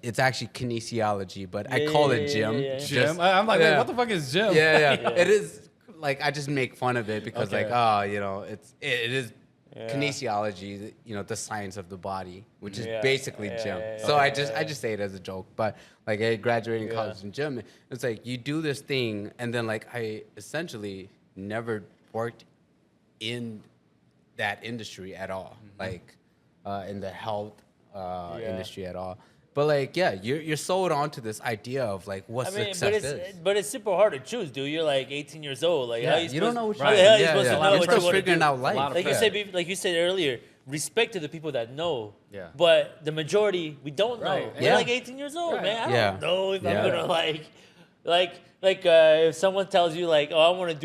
It's actually kinesiology, but I call it gym. yeah. Just- Gym? I'm like, yeah. wait, what the fuck is gym? yeah. Yeah. It is like I just make fun of it because Okay. like, oh, you know, it is Yeah. kinesiology, you know, the science of the body, which is Yeah. basically Yeah, gym. yeah, So yeah, I just say it as a joke, but like I graduated in Yeah. college in gym, it's like you do this thing and then like I essentially never worked in that industry at all, like in the health industry at all. But like, yeah, you're sold onto this idea of like what I mean, success is. but it's super hard to choose, dude. You're like 18 years old. Like, how Yeah, you don't know what how the hell are you supposed to know You're what you still want to figuring do? out lot life. of Like you said earlier, respect to the people that know. Yeah. But the majority, we don't know. Right. We're Yeah. like 18 years old, Right. man. I Yeah. don't know if Yeah. I'm gonna like if someone tells you like, oh, I want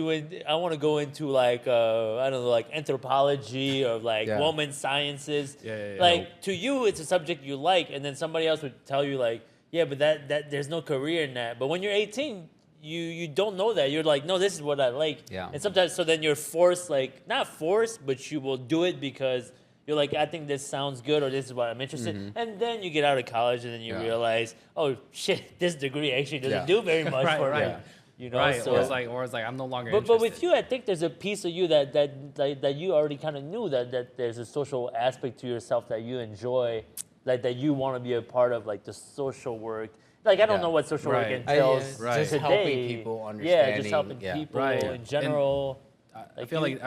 to go into like I don't know, like anthropology or like Yeah. woman sciences. Yeah. Like to you, it's a subject you like, and then somebody else would tell you like, yeah, but that there's no career in that. But when you're 18, you don't know that. You're like, no, this is what I like. Yeah. And sometimes, so then you're forced, like not forced, but you will do it because you're like, I think this sounds good or this is what I'm interested in. And then you get out of college and then you Yeah. realize, oh shit, this degree actually doesn't Yeah. do very much Right, for me. right. You know, Right. so Or it's like I'm no longer but interested. with you, I think there's a piece of you that you already kind of knew that there's a social aspect to yourself that you enjoy, like that you want to be a part of, like the social work. Like I don't Yeah. know what social work Right. entails Right. Just today. helping people, Yeah, understanding. just helping yeah. people Right. in general. I feel like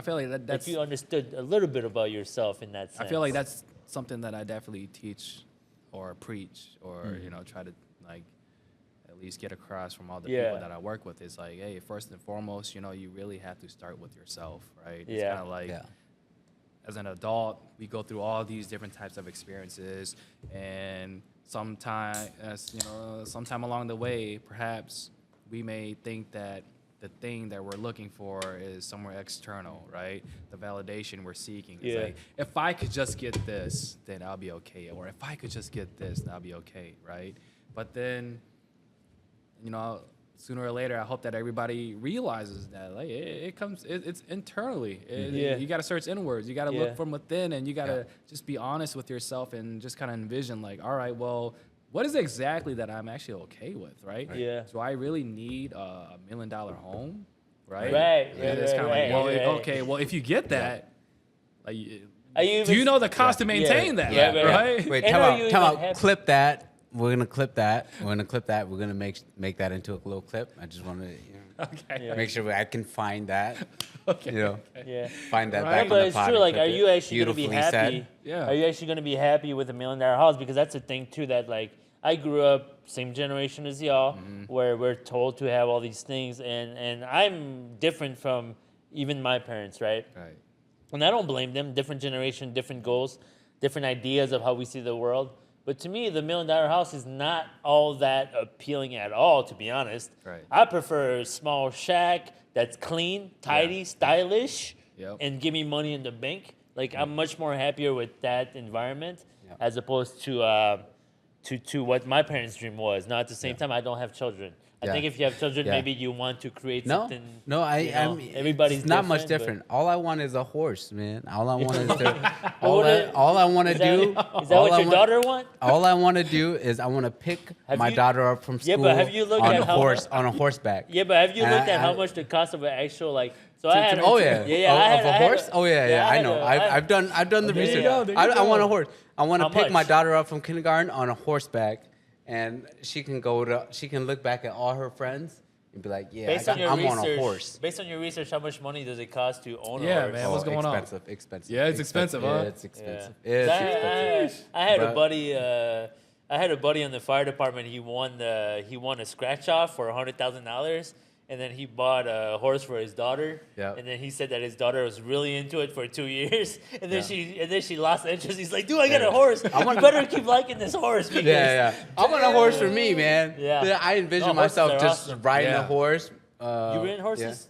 That you understood a little bit about yourself in that sense. I feel like that's something that I definitely teach or preach or you know try to like at least get across from all the Yeah. people that I work with. Is like, hey, first and foremost, you know, you really have to start with yourself, right? It's Yeah. kind of like Yeah. as an adult, we go through all these different types of experiences, and sometime along the way, perhaps we may think that the thing that we're looking for is somewhere external, right? The validation we're seeking. It's Yeah. like, if I could just get this, then I'll be okay. Or if I could just get this, then I'll be okay, right? But then, you know, sooner or later, I hope that everybody realizes that like it's internally. You got to search inwards. You got to look from within, and you got to just be honest with yourself and just kind of envision like, all right, well, what is exactly that I'm actually okay with, right? Yeah. Do I really need a $1 million home, right? Right. It's kind of like, well, okay, well, if you get that, like, do you know the cost to maintain that? Right? Wait, And time out. Clip that. We're gonna clip that. We're gonna make that into a little clip. I just want to make sure I can find that. Find that back. But in the it's pod true. and Like, clip are it. you actually gonna be Beautifully happy? said. Yeah. Are you actually gonna be happy with $1 million house? Because that's the thing too. That like I grew up same generation as y'all, where we're told to have all these things, and I'm different from even my parents, right? Right. And I don't blame them. Different generation, different goals, different ideas of how we see the world. But to me, the $1 million house is not all that appealing at all, to be honest. Right. I prefer a small shack that's clean, tidy, stylish, and give me money in the bank. Like, I'm much more happier with that environment as opposed to what my parents' dream was. Now, at the same time, I don't have children. I think if you have children, maybe you want to create something. No, everybody's it's not much different. different. All I want is a horse, man. All I want is all I want to do. Is that what your daughter want? All I want to do is I want to pick my daughter up from school. But have you looked at on a horseback? Yeah, but have you looked at how much the cost of an actual like? So I had. Of a horse? I know. I've done the research. I want a horse. I want to pick my daughter up from kindergarten on a horseback. And she can look back at all her friends and be like, I'm on a horse. Based on your research, how much money does it cost to own a horse? Yeah, man, what's going on? Expensive. Yeah, it's expensive, huh? Yeah, it's expensive. Yeah. It's expensive. I had a buddy. I had a buddy in the fire department. He won a scratch off for $100,000. And then he bought a horse for his daughter. Yeah. And then he said that his daughter was really into it for 2 years. And then she lost interest. He's like, dude, I got a horse. You better keep liking this horse. Because I want a horse for me, man. Yeah. I envision myself just riding a horse. You ridden horses?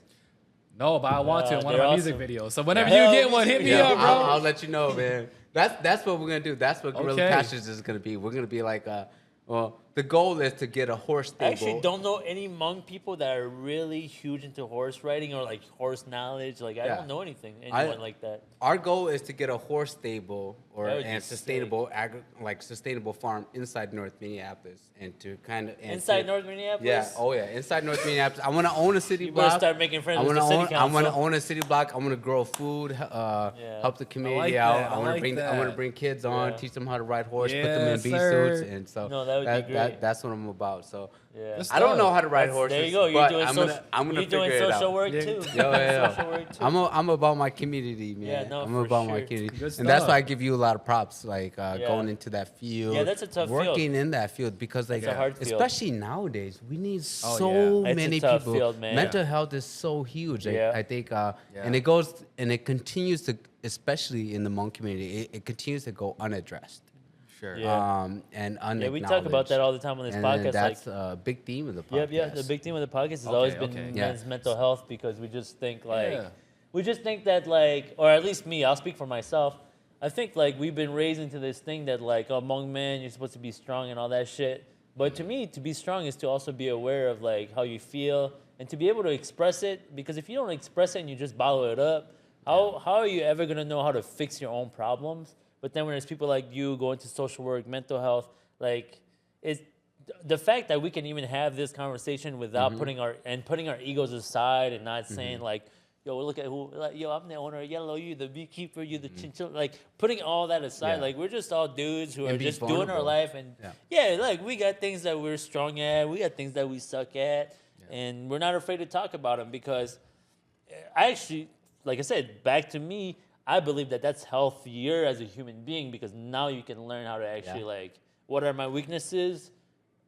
No, but I want to in one of my music videos. So whenever Hell, you get one, hit me up, bro. I'll let you know, man. That's what we're gonna do. That's what Gorilla Pastures is gonna be. We're gonna be like, the goal is to get a horse stable. I actually don't know any Hmong people that are really huge into horse riding or like horse knowledge. Like I don't know anyone like that. Our goal is to get a horse stable and sustainable sustainable farm inside North Minneapolis and to kind of inside North Minneapolis. Yeah, inside North Minneapolis. I want to own a city you block. You better start making friends with the city council. I want to own a city block. I want to grow food, help the community out. I want to bring kids on, teach them how to ride horse, put them in bee suits, and so that would be great. That's what I'm about. So I don't know how to ride horses. There you go. You're doing social work too. Social work too. I'm about my community, man. Yeah, no, I'm for about sure. my community, and that's why I give you a lot of props, like going into that field. Yeah, that's a tough field. Working in that field because, like, a hard field. especially nowadays, we need so many people. Field, man. Mental health is so huge. I think, and it continues to, especially in the Hmong community, it continues to go unaddressed. Sure. And unacknowledged. Yeah, we talk about that all the time on this podcast. That's a big theme of the podcast. Yeah. The big theme of the podcast has always been men's mental health because we just think that like, or at least me, I'll speak for myself. I think like we've been raised into this thing that like, Hmong men, you're supposed to be strong and all that shit. But to me, to be strong is to also be aware of like how you feel and to be able to express it. Because if you don't express it and you just bottle it up, how are you ever gonna know how to fix your own problems? But then when there's people like you going to social work, mental health, like it's the fact that we can even have this conversation without putting our egos aside and not saying like, yo, look at who, like, yo, I'm the owner of Yellow, you the beekeeper, you the ChinChilla, like putting all that aside, like we're just all dudes who are just doing our life and like we got things that we're strong at, we got things that we suck at, and we're not afraid to talk about them because I actually, like I said, back to me, I believe that that's healthier as a human being because now you can learn how to actually like, what are my weaknesses?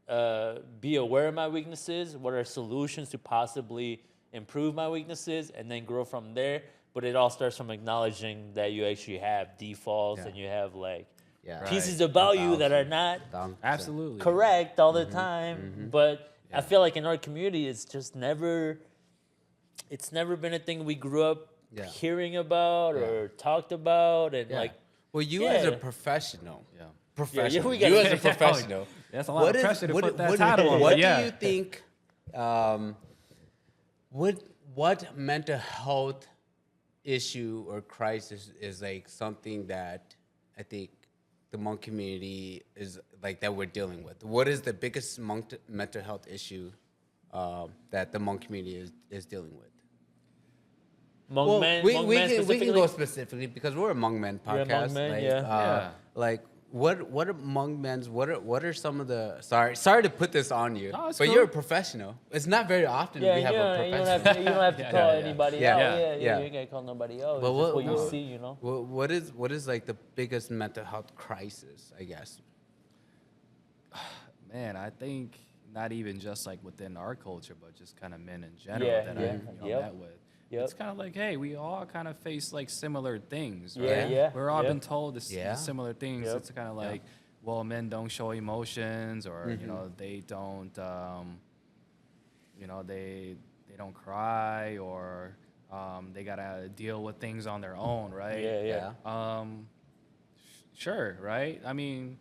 Be aware of my weaknesses. What are solutions to possibly improve my weaknesses and then grow from there? But it all starts from acknowledging that you actually have defaults and you have like pieces about you that are not absolutely correct all the time. But I feel like in our community, it's just never been a thing we grew up hearing about or talked about and like. Well, you as a professional, you as a professional. That's a lot of pressure to put that title on. What do you think What mental health issue or crisis is like something that I think the Hmong community is like that we're dealing with? What is the biggest mental health issue that the Hmong community is dealing with? Hmong men, we Hmong men can specifically? go specifically because we're a Hmong men You're a podcast. Hmong man, like, yeah. Like what are Hmong men's? What are some of the sorry to put this on you, No, it's but cool. you're a professional. It's not very often Yeah, we have a you don't professional. have to Yeah, call yeah, yeah. anybody Yeah. out. Yeah. Yeah, Yeah. you can't call nobody out. But It's just what you what- see, you know. What is like the biggest mental health crisis? I guess. Man, I think not even just like within our culture, but just kind of men in general Yeah, that yeah. I've Yep. met with. Yep. It's kind of like, hey, we all kind of face like similar things, Yeah, right? yeah, We're all yep. been told the Yeah. similar things. Yep. It's kind of like, well, men don't show emotions, or Mm-hmm. you know, they don't, you know, they don't cry, or they gotta deal with things on their own, right? Yeah, yeah. Sure, right? I mean,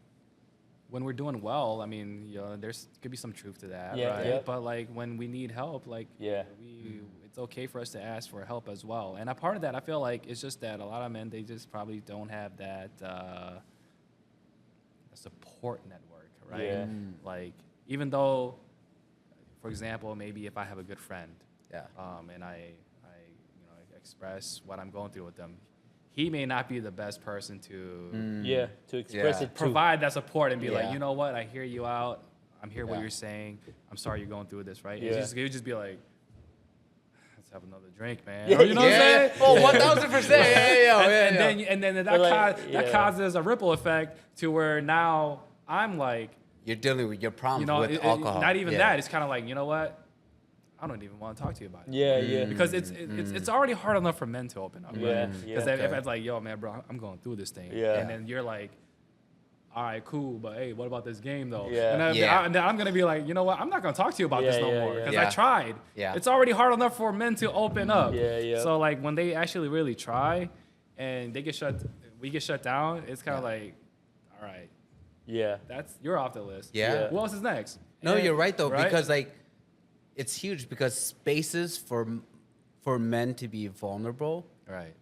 when we're doing well, I mean, you know, there's could be some truth to that, Yeah, right? yeah. But like when we need help, like Yeah. it's okay for us to ask for help as well. And a part of that, I feel like it's just that a lot of men, they just probably don't have that support network, right? Yeah. Like even though, for example, maybe if I have a good friend, Yeah. and I you know express what I'm going through with them, he may not be the best person to Yeah, to express Yeah. it too. provide that support and be Yeah. like, you know what, I hear you out. I'm hear what Yeah. you're saying. I'm sorry you're going through this, right? Yeah. It would just be like, let's have another drink, man. Yeah, Or, you know what I'm saying? Oh, 1,000%. And then that like, that yeah. causes a ripple effect to where now I'm like, You're dealing with your problems you know, with alcohol. not even Yeah. that. It's kind of like, you know what? I don't even want to talk to you about it. Yeah, yeah. Because it's already hard enough for men to open up. Yeah, right? yeah. Because if Okay. it's like, yo, man, bro, I'm going through this thing. Yeah. And then you're like, all right, cool, but hey, what about this game though? Yeah. And then I'm gonna be like, you know what? I'm not gonna talk to you about this Yeah, no yeah, more yeah. because Yeah. I tried. Yeah. It's already hard enough for men to open up. Yeah, yeah. So like when they actually really try, and we get shut down. It's kind of like, all right, Yeah. you're off the list. Yeah. Yeah. Who else is next? No, And- you're right though, right? because like it's huge because spaces for men to be vulnerable, right.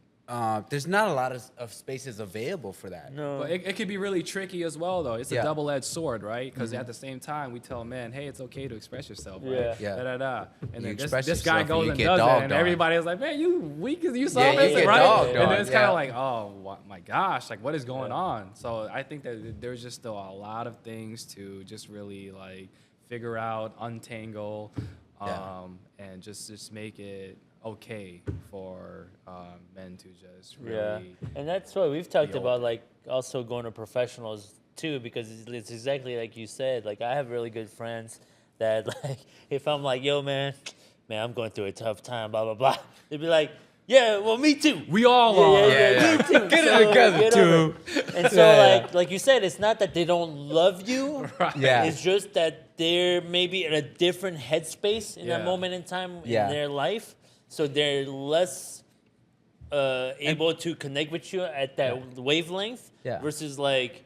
there's not a lot of spaces available for that. No. But it could be really tricky as well, though. It's Yeah. a double-edged sword, right? Because at the same time, we tell men, hey, it's okay to express yourself, right? Yeah. Yeah. Da-da-da. And You then express this guy yourself and goes you and get does it, dogged and on. everybody's like, man, you weak as you saw Yeah, you this, get right? dogged And on, then it's kind yeah. of like, oh, my gosh, like, what is going on? So I think that there's just still a lot of things to just really, like, figure out, untangle, Yeah. and just make it okay for men to just Yeah, really... and that's what we've talked be about, open. like also going to professionals too, because it's exactly like you said. Like I have really good friends that like if I'm like, yo, man, I'm going through a tough time, blah blah blah, they'd be like, yeah, well, me too. We all are. Me too. Get it So, together, get over it. too. And so, Yeah. like you said, it's not that they don't love you. Right. Yeah. It's just that they're maybe in a different headspace in that Yeah. moment in time Yeah. in their life, so they're less able to connect with you at that wavelength. Yeah. Versus like,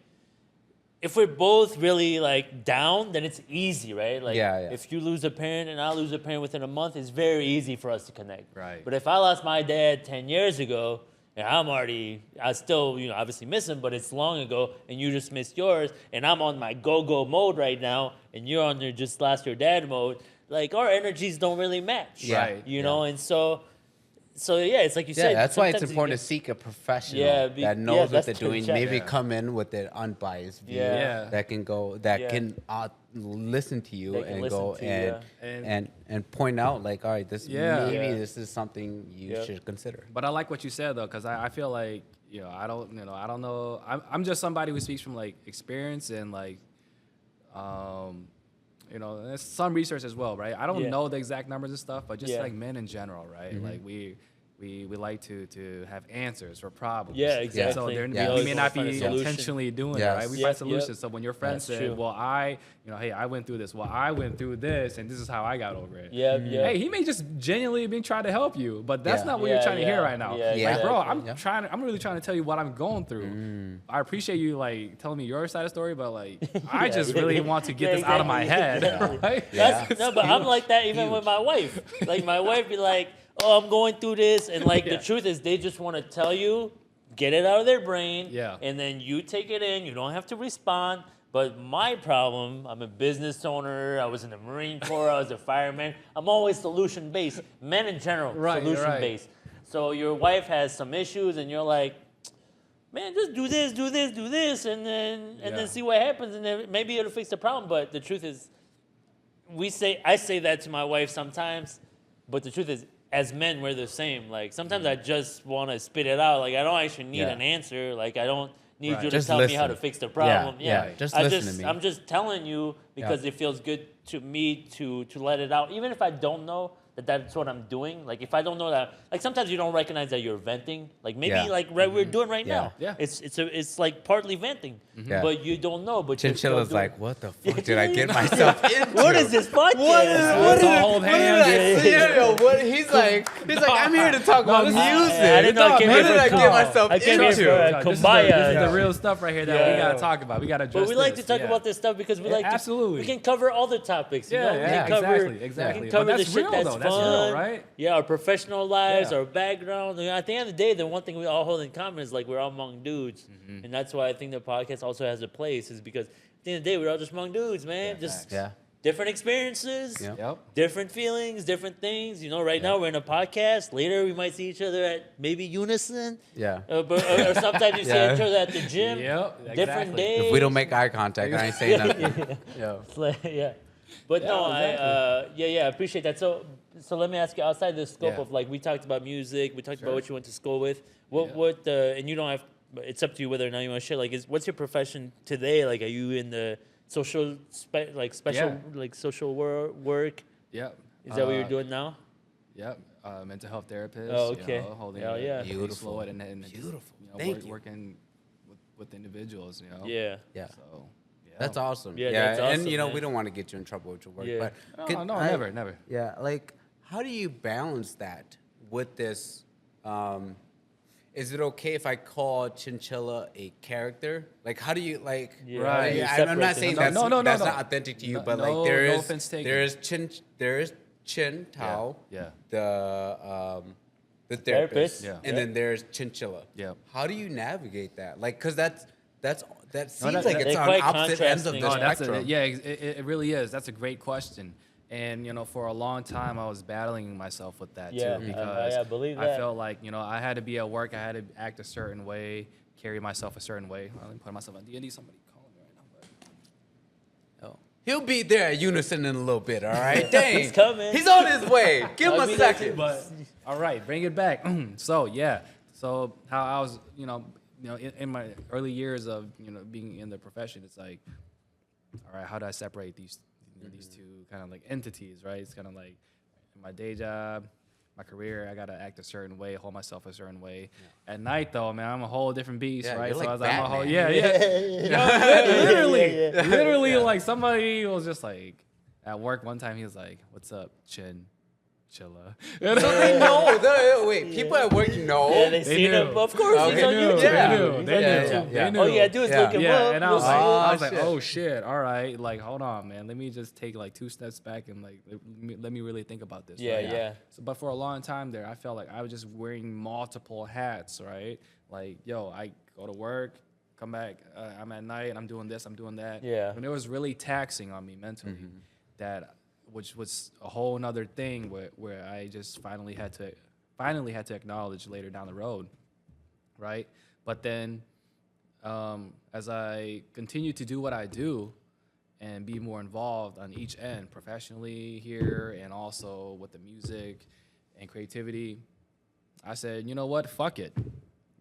if we're both really like down, then it's easy, right? Like, Yeah, yeah. if you lose a parent and I lose a parent within a month, it's very easy for us to connect. Right. But if I lost my dad 10 years ago, and I still, obviously miss him, but it's long ago, and you just missed yours, and I'm on my go-go mode right now, and you're on your just lost your dad mode, like, our energies don't really match. Yeah. Right. You know, and so yeah, it's like you Yeah, said. that's why it's sometimes you important get- to seek a professional Yeah, that knows yeah, what that's they're to doing. check. Maybe Yeah. come in with an unbiased view Yeah. Yeah. that can Yeah. can listen to you They can and listen go to you, and, yeah. and point out like, all right, this Yeah. maybe Yeah. this is something you Yeah. should consider. But I like what you said though, because I feel like I don't know. I'm just somebody who speaks from like experience and like, there's some research as well, right? I don't Yeah. know the exact numbers and stuff, but just Yeah. like men in general, right? Like we we like to have answers for problems. Yeah, exactly. So there, Yeah. we may not Find a be solution. intentionally doing Yes. it, right? We Yep, find solutions. yep. So when your friend That's said, true. well, hey, I went through this. Well, I went through this, and this is how I got over it. Yeah, yeah. Hey, he may just genuinely be trying to help you, but that's Yeah. not what Yeah, you're trying to hear yeah, right now. yeah, Like, bro, exactly. I'm really trying to tell you what I'm going through. I appreciate you like telling me your side of the story, but like, I just really want to get Yeah, this out of my head, exactly. right? Yeah. No, but I'm like that even with my wife. Like my wife be like, "Oh, I'm going through this," and like Yeah. the truth is, they just want to tell you, get it out of their brain, Yeah. and then you take it in. You don't have to respond. But my problem, I'm a business owner. I was in the Marine Corps. I was a fireman. I'm always solution based. Men in general, Right, solution right. based. So your wife has some issues, and you're like, man, just do this, do this, do this, and Yeah. then see what happens, and then maybe it'll fix the problem. But the truth is, I say that to my wife sometimes, but the truth is, as men, we're the same. Like sometimes I just want to spit it out. Like I don't actually need Yeah. an answer. Like I don't need Right. you to Just tell me how to listen. fix the problem. Yeah, Yeah, just I listen to me. I'm just telling you because Yeah. it feels good to me to let it out, even if I don't know that that's what I'm doing. Like if I don't know that, like sometimes you don't recognize that you're venting. Like maybe Yeah. like we're doing right Yeah. now. Yeah. It's like partly venting, Yeah. but you don't know. But you're still ChinChilla's doing- like, what the fuck did I get myself into? What is this podcast? What Let's all hold hands. He's like, I'm here to talk about this- music. I didn't know I came What here did for I a get call. myself I came into? here for a This is kumbaya. the real stuff right here that Yeah. we gotta talk about. We gotta address But we like to this. talk Yeah. about this stuff because we Yeah, like to, absolutely. we can cover all the topics. You Yeah, know? We yeah, can cover, exactly. We can But cover the that's shit real, that's though. fun. That's real, right? Yeah, our professional lives, Yeah. our background. And at the end of the day, the one thing we all hold in common is like we're all Hmong dudes, Mm-hmm. and that's why I think the podcast also has a place. Is because at the end of the day, we're all just Hmong dudes, man. Yeah, Just facts. Yeah. different experiences. Yeah. Yep. Different feelings, different things. You know, right now we're in a podcast. Later, we might see each other at maybe Unison. Yeah. Or sometimes you see Yeah. each other at the gym. Yep, Different exactly. days. If we don't make eye contact, I ain't saying nothing. Yo. Yeah. But Yeah, no, exactly. I appreciate that. So let me ask you, outside the scope Yeah. of like we talked about music, we talked about Sure. what you went to school with. Yeah. And you don't have. It's up to you whether or not you want to share. Like, what's your profession today? Like, are you in the social special Yeah. social work? Yep. Is that what you're doing now? Yep. Mental health therapist. Oh, okay. You know, holding Hell yeah. Beautiful. caseload and just, Beautiful. you know, Thank you. working with individuals. You know. Yeah. Yeah. So. Yeah. That's awesome. Yeah, that's and awesome, you know, man. we don't want to get you in trouble with your work, Yeah. but No, never. Yeah, like how do you balance that with this? Is it okay if I call ChinChilla a character? Like, how do you like? Yeah, Right. how do you Yeah, I'm separate not them? saying No, that's no, no, that's no. not authentic to you, No, but no- like there no is offense taken. there is Chin Thao, Yeah. the therapist, Therapist. Yeah. and then there's ChinChilla. Yeah. How do you navigate that? Like, cause that seems that- like that- it's they're on quite opposite ends of contrasting. the No, that's spectrum. it really is. That's a great question. And you know, for a long time, I was battling myself with that Yeah, too because I believe I that. felt like I had to be at work, I had to act a certain way, carry myself a certain way. Let me put myself on D&D. Somebody calling me right now. Oh. He'll be there at Unison in a little bit, all right? Dang. He's coming. He's on his way. Give him I'll a be there second. But all right, bring it back. So yeah, so how I was, in my early years of being in the profession, it's like, all right, how do I separate these two kind of like entities, right? It's kind of like my day job, my career. I gotta act a certain way, hold myself a certain way. At night, though, man, I'm a whole different beast, Yeah, right? you're like I'm a whole, Batman. literally, like somebody was just like at work one time. He was like, "What's up, Chilla?" So they know. Wait, people at work know. Yeah, they They seen knew. him. Of course, Oh, he's they on knew. YouTube. Yeah. They knew. He's They on knew. YouTube. Yeah. They All knew. you gotta do is Yeah. look him Yeah, up. and I You'll was see like, it. shit. oh shit, all right, like hold on, man, let me just take like 2 steps back and like let me really think about this. Yeah, right? yeah. So, but for a long time there, I felt like I was just wearing multiple hats, right? Like, yo, I go to work, come back, I'm at night, I'm doing this, I'm doing that. Yeah. And it was really taxing on me mentally, which was a whole nother thing where I just finally had to acknowledge later down the road, right? But then as I continue to do what I do and be more involved on each end, professionally here and also with the music and creativity, I said, you know what, fuck it.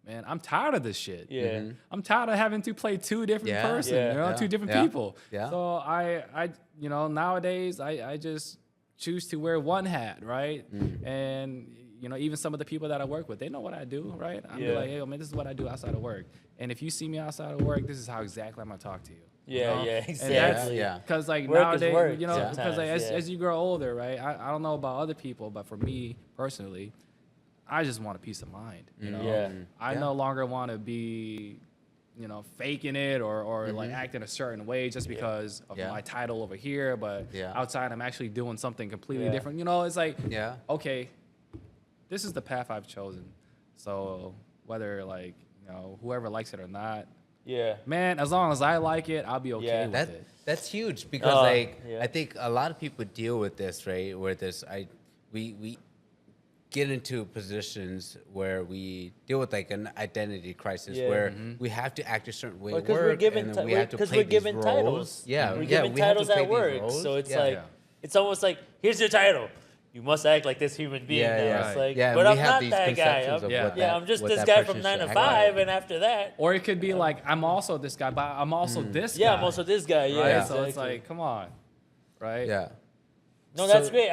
Man, I'm tired of this shit. Yeah. I'm tired of having to play 2 different Yeah. persons, Yeah. 2 different Yeah. people. Yeah. So I nowadays I just choose to wear one hat, right? And you know, even some of the people that I work with, they know what I do, right? I'm Yeah. like, hey, man, this is what I do outside of work. And if you see me outside of work, this is how exactly I'm gonna talk to you. you Yeah, know? yeah, And exactly. that's, Yeah. because like Work is nowadays, work you know, because like sometimes, yeah. as you grow older, right? I don't know about other people, but for me personally, I just want a peace of mind. You know, Yeah. I Yeah. no longer want to be, you know, faking it or like acting a certain way just because of Yeah. my title over here, but Yeah. outside I'm actually doing something completely Yeah. different. You know, it's like, Yeah. okay, this is the path I've chosen. So whether like, you know, whoever likes it or not, Yeah. man, as long as I like it, I'll be okay Yeah. with That it. that's huge because Yeah. I think a lot of people deal with this, right? Where we get into positions where we deal with like an identity crisis Yeah. where we have to act a certain way at Because work we're given and then we have to play we're these given roles. titles. Yeah, we're yeah, given we have to titles play at these work. roles. So it's Yeah. like Yeah. it's almost like here's your title. You must act like this human being. Yeah, now. yeah. It's like, Yeah, but and we I'm have not these that guy. conceptions I'm, of Yeah. what yeah, that- I'm just what this that guy person from 9 to should 5, act like. and after that, Or it could be like, I'm also this guy, but I'm also this guy. yeah, I'm also this guy. Yeah, Right? exactly. So it's like, come on. Right? Yeah. No, that's So- great.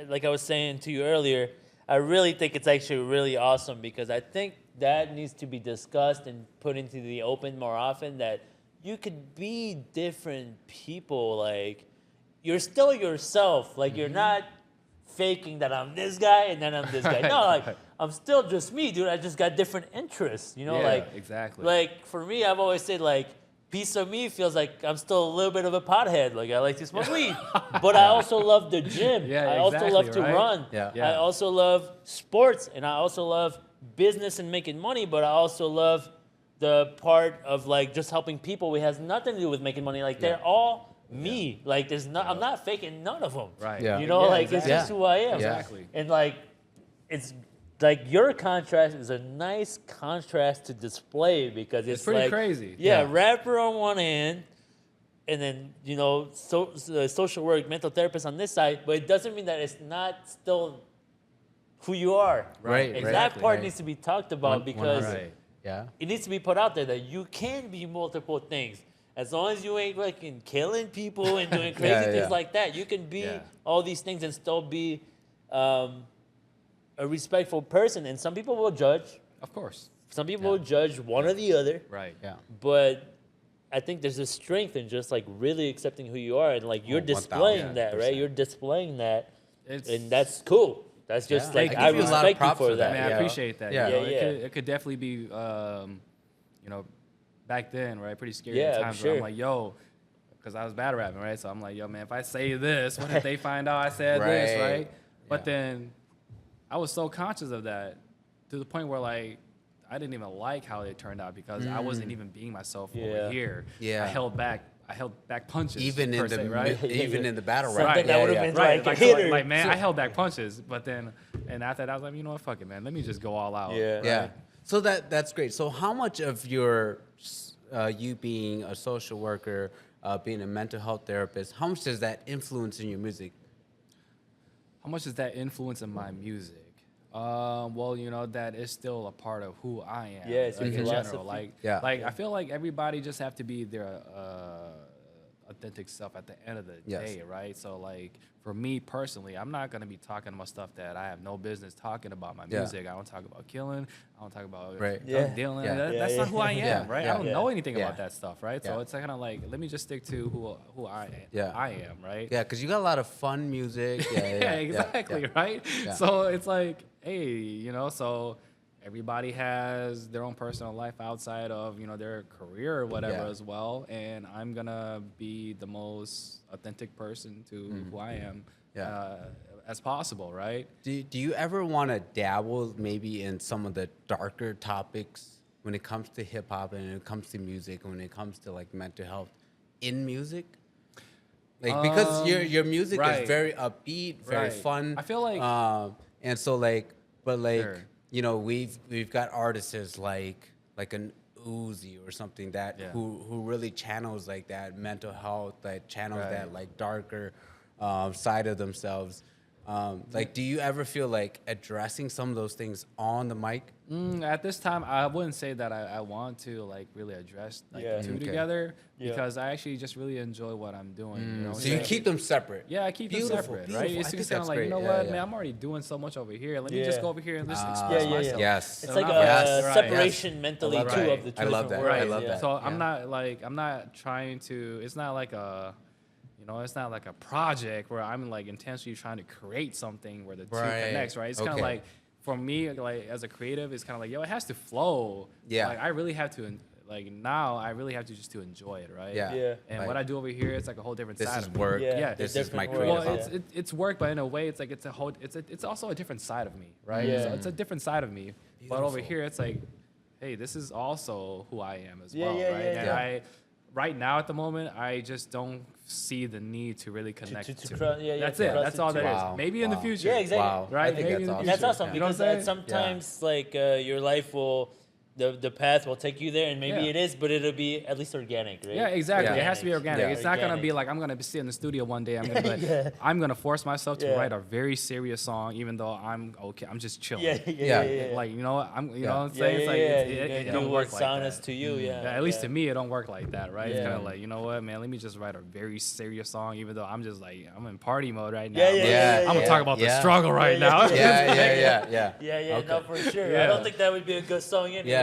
Like I was saying to you earlier, I really think it's actually really awesome because I think that needs to be discussed and put into the open more often. That you could be different people. Like you're still yourself. Like you're not faking that I'm this guy and then I'm this guy. No, like I'm still just me, dude. I just got different interests. You know, Yeah, like exactly. Like for me, I've always said like piece of me feels like I'm still a little bit of a pothead. Like I like to smoke weed, but I also love the gym. Yeah, I also exactly, love to right? run. Yeah. Yeah. I also love sports, and I also love business and making money. But I also love the part of like just helping people. It has nothing to do with making money. Like they're all me. Like there's not. I'm not faking none of them. Right. Yeah. You know, Yeah, like exactly. it's just who I am. Yeah. Exactly. And like it's like your contrast is a nice contrast to display because it's pretty like, crazy. Yeah, Yeah. rapper on one end, and then you know social work, mental therapist on this side. But it doesn't mean that it's not still who you are. Right, And right, that part right. needs to be talked about because Right. Yeah. it needs to be put out there that you can be multiple things. As long as you ain't fucking killing people and doing crazy Yeah, things yeah. like that, you can be Yeah. all these things and still be a respectful person. And some people will judge. Of course. Some people will judge one or the other. Right. Yeah. But I think there's a strength in just like really accepting who you are and like you're Oh, displaying that, right? 1000%. You're displaying that, It's, and that's cool. That's just Yeah. like I I give you a lot of respect you props for for that. I mean, I Yeah. appreciate that. Yeah. You know, Yeah, yeah. It could definitely be, you know, back then, right? Pretty scary Yeah, at I'm times where I'm sure. like, yo, because I was battle rapping, right? So I'm like, yo, man, if I say this, what if they find out I said this, Right. right? But Yeah. then I was so conscious of that to the point where like I didn't even like how it turned out because I wasn't even being myself Yeah. over here. Yeah. I held back punches. Even per in the se, right? even Yeah. in the battle Something rap. that Yeah, would've yeah. been Right, like, so, hit her. like man, I held back punches, but then and after that I was like, you know what, fuck it, man, let me just go all out. Yeah. right? Yeah. So that's great. So how much of your you being a social worker, being a mental health therapist, how much does that influence in your music? How much does that influence in my music? Well, you know, that is still a part of who I am. Yeah, it's your like, in philosophy. general. Like, Yeah. I feel like everybody just have to be their authentic self at the end of the Yes. day, right? So, like, for me personally, I'm not gonna be talking about stuff that I have no business talking about. My Yeah. music, I don't talk about killing. I don't talk about Right. drug Yeah. dealing. Yeah. That's Yeah, not who I am, yeah. right? Yeah. I don't Yeah. know anything Yeah. about that stuff, right? So Yeah. it's kind of like, let me just stick to who I am. Yeah. I am, right? Yeah, because you got a lot of fun music. Yeah, yeah, Yeah, exactly, yeah. right? Yeah. So it's like, hey, you know, so everybody has their own personal life outside of, you know, their career or whatever Yeah. as well. And I'm going to be the most authentic person to who I am Yeah. as possible, right? Do you ever want to dabble maybe in some of the darker topics when it comes to hip hop and when it comes to music and when it comes to like mental health in music? Like because your music right. is very upbeat, very Right. fun. I feel like- and so like, but like Sure. you know we've got artists like an Uzi or something that Yeah. who really channels like that mental health, that channels Right. that like darker side of themselves. Like, do you ever feel like addressing some of those things on the mic? At this time, I wouldn't say that I want to like really address like Yeah. the two Okay. together Yeah. because I actually just really enjoy what I'm doing. You know, So you keep them separate. Yeah, I keep Beautiful, them separate, beautiful. right? I It's think just kind that's of like, great. you know Yeah, what, yeah. man, I'm already doing so much over here. Let me Yeah. just go over here and just express Yeah, yeah, myself. Yes. It's So like not a Yes. right. separation mentally I love too that. of the two I love different that. I worlds. love yeah. that. So Yeah. I'm not trying to. It's not like a, you know, it's not like a project where I'm like intentionally trying to create something where the two Right. connects, right? It's kind of Okay. like for me, like as a creative, it's kind of like, yo, it has to flow. Yeah. Like I really have to, like now, I really have to just to enjoy it, right? Yeah. Yeah. And Like, what I do over here, it's like a whole different this side is of me. work. Yeah, Yeah. This it's is my different creative. Well, worlds, outlet. it's work, but in a way, it's like it's also a different side of me, right? Yeah. So it's a different side of me. But over Beautiful. here, it's like, hey, this is also who I am as Yeah, well, yeah, right? yeah, And yeah. right now at the moment, I just don't see the need to really connect to to. cross- yeah, yeah, That's to it. cross That's the all two. that is. Wow. Maybe in the Wow. future. Yeah, exactly. Wow. Right? I think Maybe that's in the awesome. And that's future. awesome You know what because I'm saying? sometimes like your life will, the path will take you there, and maybe Yeah. it is, but it'll be at least organic, right? Yeah, exactly. Yeah. It has to be organic. Yeah. It's not gonna be Organic. like I'm gonna sit in the studio one day. I'm gonna be like, Yeah. I'm gonna force myself to Yeah. write a very serious song, even though I'm okay. I'm just chilling. Yeah, yeah, Yeah. yeah, yeah. Like you know, I'm you Yeah. know what I'm Yeah, saying? yeah, It's like yeah. it You're gonna don't do work what's like honest that. to you, yeah. Yeah, at least to me, it don't work like that, right? It's Yeah. kind of like, you know what, man? Let me just write a very serious song, even though I'm just like I'm in party mode right now. Yeah, yeah, But yeah, I'm gonna yeah. talk about Yeah. the struggle right Yeah, now. yeah, Yeah. Yeah, yeah, Okay. no, for sure. I Yeah. don't think that would be a good song anyway. Yeah.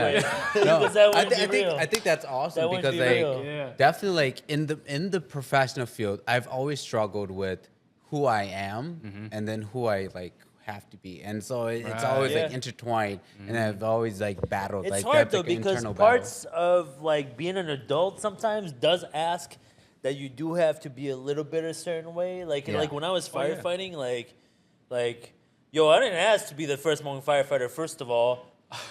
Because that wouldn't be real. I think that's awesome That wouldn't because be like real. Yeah. definitely like in the professional field, I've always struggled with who I am and then who I like have to be, and so it's Right. always like Yeah. intertwined, and I've always like battled. It's like hard that's though like an because internal parts of like being an adult sometimes does ask that you do have to be a little bit a certain way. Like Yeah. like when I was Oh, yeah. firefighting, like yo, I didn't ask to be the first Hmong firefighter. First of all,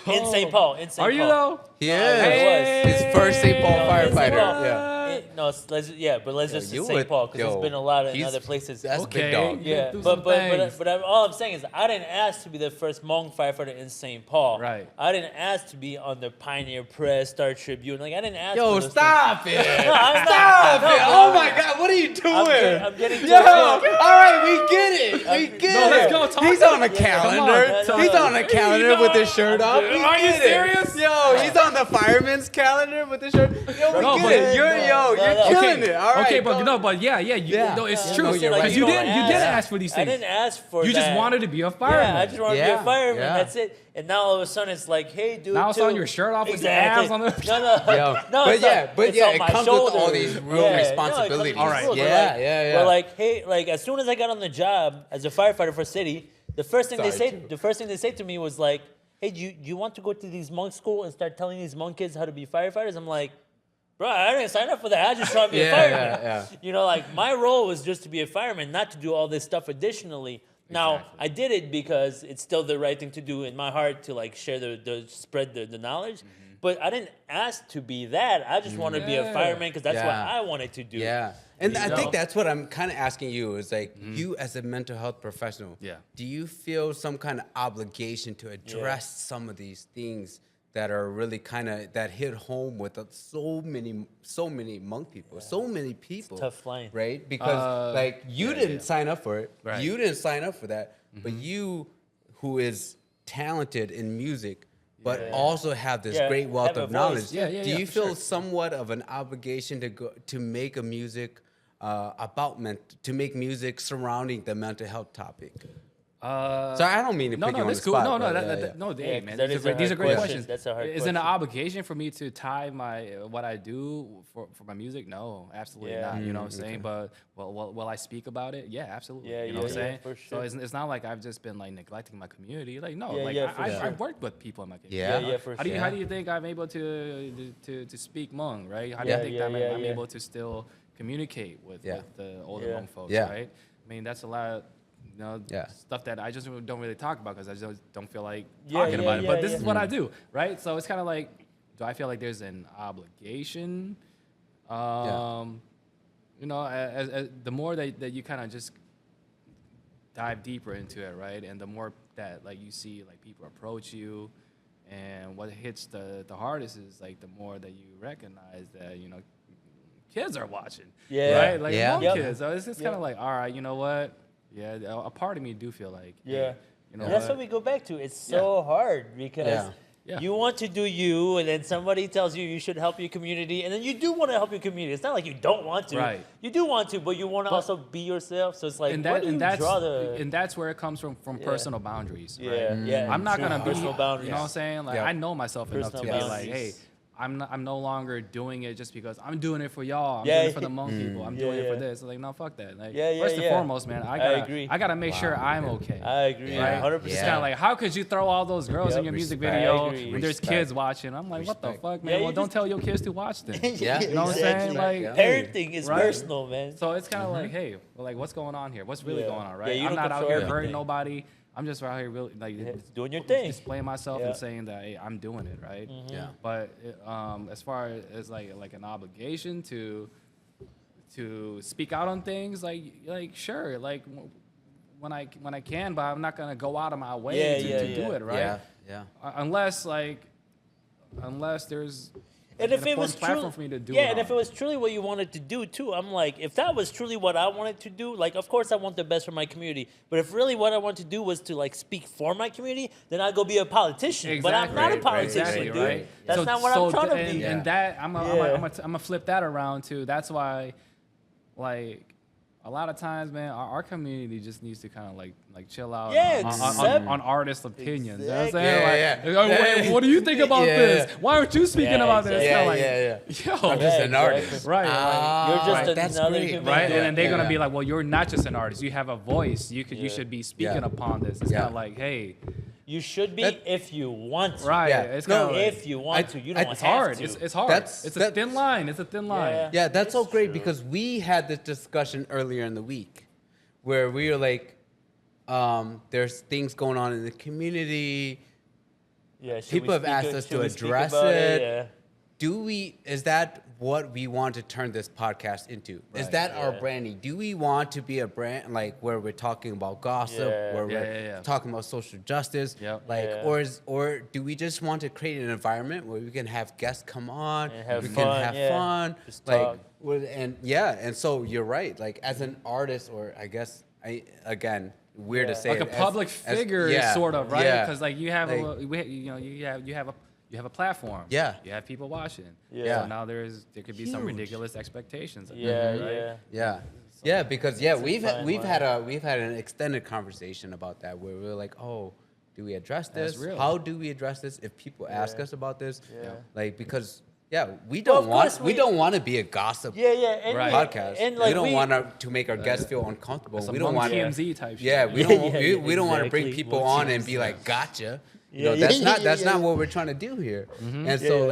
in St. Paul, in St. Paul. Are you though? He I is. was. His first St. Paul No, in St. firefighter. Paul. Yeah. No, let's Yo, just you say St. would- Paul because yo, there's been a lot in he's- other places. That's Okay. big dog. Yeah. Yeah, do but some but things. all I'm saying is I didn't ask to be the first Hmong firefighter in St. Paul. Right. I didn't ask to be on the Pioneer Press, Star Tribune. Like I didn't ask. Yo, for those stop it! things. No, I'm not. Stop No, it! but Oh my God, what are you doing? I'm getting to Yo, it. all right, we get it. We get No, it. let's go talk He's to on a him. calendar. Come on. He's on a calendar with his shirt off. We Are you get it. serious? Yo, he's on the fireman's calendar with the shirt. Yo, we No, get but- it. You're no, you're no. killing it. All right. Okay, but go. no, but yeah, you, Yeah. no, it's Yeah, true. no, you're right. Because you don't didn't ask for these I things. didn't ask for You just that. wanted to be a fireman. Yeah, I just wanted to be Yeah, a fireman. yeah. That's it. And now all of a sudden it's like, hey, dude. Now it's on too. your shirt off with your Exactly. abs on the- No, But it's yeah, not. but It's yeah, on it my comes with all shoulders. these real Yeah, no, it comes with responsibilities. these All right. rules. We're Yeah, like, yeah. We're like, hey, like as soon as I got on the job as a firefighter for city, the first thing Sorry, they too. the first thing they say to me was like, hey, do you want to go to these Hmong school and start telling these Hmong kids how to be firefighters? I'm like, bro, I didn't sign up for that. I just want to be a Yeah, fireman. yeah. You know, like my role was just to be a fireman, not to do all this stuff additionally. Now Exactly. I did it because it's still the right thing to do in my heart to like share the spread the knowledge. But I didn't ask to be that. I just wanted to be a Yeah. fireman because that's what Yeah. I wanted to do. Yeah. And You I know? think that's what I'm kind of asking you is like, you as a mental health professional, Yeah. do you feel some kind of obligation to address some of these things that are really kind of, that hit home with so many Hmong people, so many people. tough line. Right? Because like you didn't sign up for it. Right. You didn't sign up for that. But you, who is talented in music, but Yeah. also have this Yeah, great wealth have a of voice. knowledge. Yeah, yeah, do yeah, you for feel sure. somewhat of an obligation to make a music to make music surrounding the mental health topic? Sorry, I don't mean to No, put you no, on the that's cool. spot. No, no, but that, yeah, that, yeah. no, Yeah, hey, 'cause man, that these is are a great, these are hard great question. questions. That's a hard Is it an question. obligation for me to tie my what I do for my music? No, absolutely Yeah. not. You know what I'm saying? But will I speak about it? Yeah, absolutely. Yeah, you know yeah, what I'm yeah, saying? for So sure. it's not like I've just been like neglecting my community. Like no, Yeah, like yeah, for sure. I've worked with people in my community. Yeah. Yeah, for How do you sure. how do you think I'm able to speak Hmong, right? How do Yeah. you think Yeah, that yeah, I'm yeah. able to still communicate with the older Yeah. Hmong folks, Yeah. right? I mean, that's a lot of Yeah. stuff that I just don't really talk about because I just don't feel like Yeah, talking yeah, about it. yeah, But this yeah. is what I do, right? So it's kind of like, do I feel like there's an obligation? You know, as the more that you kind of just dive deeper into it, right? And the more that like you see like people approach you, and what hits the hardest is like the more that you recognize that kids are watching, Yeah. right? Like Yeah. Hmong Yep. kids. So it's just kind of Yep. like, all right, you know what? Yeah, a part of me do feel like, Yeah. hey, you know That's what? what we go back to. It's so hard because Yeah. you want to do you, and then somebody tells you you should help your community, and then you do want to help your community. It's not like you don't want to. Right. You do want to, but you want to also be yourself. So it's like, where do you draw the... and that's where it comes from personal boundaries. Right? Yeah. I'm not True. gonna be, personal boundaries. you know what I'm saying? Like Yep. I know myself enough to Personal be like, boundaries. hey, I'm no longer doing it just because I'm doing it for y'all. I'm Yeah, doing it for the Hmong people. I'm doing it yeah. for this. Like, no, fuck that. Like, Yeah, first and foremost, man, I agree. gotta make sure I'm okay. I agree. Yeah. 100%. It's kind of like, how could you throw all those girls in your music Respect. I video agree. when there's Respect. kids watching? I'm like, what the Respect. fuck, Yeah, man? you Well, don't just- tell your kids to watch them. Yeah. You know what I'm saying? Like, Parenting is right? personal, man. So it's kind of like, hey, well, like, what's going on here? What's really Yeah. going on, Yeah, right? you I'm don't not out control here everything. hurting nobody. I'm just out here really like Doing your thing. displaying myself Yeah. and saying that, hey, I'm doing it, right? Yeah. But as far as like an obligation to speak out on things, like sure, like when I can, but I'm not gonna go out of my way to do it, right? Yeah. Unless there's And if an it was important platform true, for me to do yeah, it and if it on. was truly what you wanted to do too, I'm like, if that was truly what I wanted to do, like, of course I want the best for my community. But if really what I want to do was to like speak for my community, then I'd go be a politician. But I'm not a Right, politician, exactly, dude. right. That's not what I'm trying to be. And that I'm gonna flip that around too. That's why, like, a lot of times, man, our community just needs to kind of like chill out Yeah, on artists' opinions. You know what I'm Exactly. saying? Yeah, like, yeah. "Wait, what do you think about Yeah. this? Why aren't you speaking Yeah, about this? exactly. It's kinda like, yo, I'm just an Yeah, artist. exactly. right? Ah, You're just that's another great. human Right, being. and then they're Yeah. gonna be like, "Well, you're not just an artist. You have a voice. You Yeah. should be speaking Yeah. upon this." It's Yeah. kind of like, hey, You should be That- if you want to. right? Yeah. It's No, kind of like, If you want to, you don't it's have hard. to. It's hard. That's- It's a that- thin line. It's a thin line. Yeah. Yeah, that's so It's great true. because we had this discussion earlier in the week where we were like, there's things going on in the community. Yeah, should People we have speak asked it- us should to we speak address about it. Yeah. Is that what we want to turn this podcast into? Is Right. that our Yeah. branding? Do we want to be a brand like where we're talking about gossip, Yeah. where Yeah, we're yeah. talking about social justice? Yep. Like, Yeah. or do we just want to create an environment where we can have guests come on, And have we fun, can have yeah. fun, Just like, talk. and so you're right. Like as an artist, or I guess weird to Yeah. say Like a it, public as- figure, yeah, sort of, right? yeah. Because like you have Like- you have a platform. Yeah. You have people watching. Yeah. So now there could be some Huge. ridiculous expectations. Yeah, right? yeah. Yeah. Yeah, because we've fine we've line. we've had an extended conversation about that where we're like, oh, do we address That's this? real. How do we address this if people ask Yeah. us about this? Yeah. Like because we Well, don't of want course we we- don't want to be a gossip Yeah, and Right. podcast. And we like don't want to make our guests feel uncomfortable. Some We don't Hmong want TMZ type shit. yeah, we Yeah, don't yeah, we don't want to bring exactly. people on and be like, gotcha. You know, Yeah, that's yeah, not yeah, that's yeah. not what we're trying to do here. And Yeah, so yeah.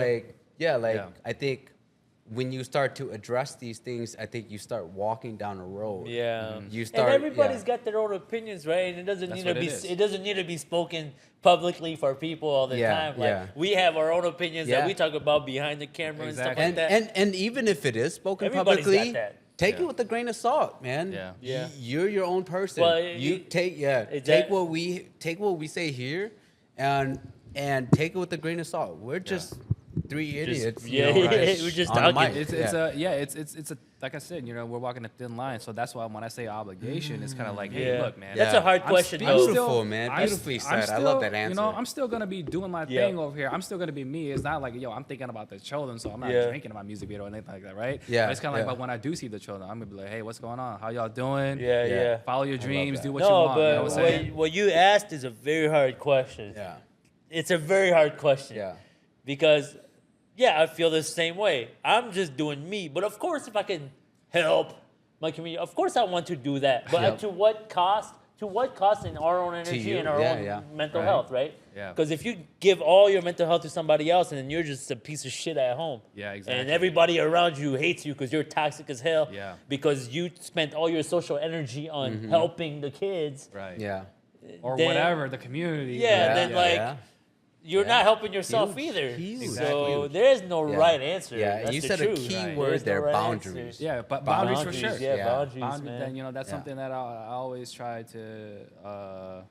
like Yeah. I think when you start to address these things, I think you start walking down a road. Yeah. You start. and everybody's yeah. got their own opinions, right? And it doesn't That's need to what be it is. it doesn't need to be spoken publicly for people all the Yeah, time. Like yeah. we have our own opinions Yeah. that we talk about behind the camera Exactly. and stuff like that. And even if it is spoken Everybody's got publicly, that. take Yeah. it with a grain of salt, man. Yeah. Yeah. You're your own person. Well, you take take that- what we say here, and take it with a grain of salt. We're just three idiots. you yeah, know, yeah, right? we're just on a talking. mic. It's a like I said, we're walking a thin line. So that's why when I say obligation, it's kind of like, hey, Yeah. look, man. That's Yeah. a hard I'm question, st- though. I'm Beautiful, man. I'm Beautifully st- I'm said. I love still- that answer. I'm still gonna be doing my Yeah. thing over here. I'm still gonna be me. It's not like, yo, I'm thinking about the children, so I'm not Yeah. drinking in my music video or anything like that, right? Yeah, But it's kind of like, yeah. but when I do see the children, I'm gonna be like, hey, what's going on? How y'all doing? Yeah, yeah. Follow your dreams. that. Do what you No, want. You know what I'm but saying? what you asked is a very hard question. Yeah. It's a very hard question. Yeah. Because, yeah, I feel the same way. I'm just doing me. But of course, if I can help my community, of course I want to do that. But Yep. to what cost? To what cost in our own energy you, and our yeah, own yeah. mental Right. health, right? Yeah. Because if you give all your mental health to somebody else and then you're just a piece of shit at home. Yeah, exactly. And everybody around you hates you because you're toxic as hell. Yeah. Because you spent all your social energy on helping the kids. Right. Yeah. Or Then- whatever, the community. Yeah, then like yeah. you're Yeah. not helping yourself Huge, either. huge. So Exactly. there is no Yeah. right answer. Yeah, That's and you the said a truth. key Right. word There's no there, right boundaries. answer. Yeah, but boundaries for Boundaries, sure. yeah, Yeah. boundaries, Boundary, man. then that's Yeah. something that I always try to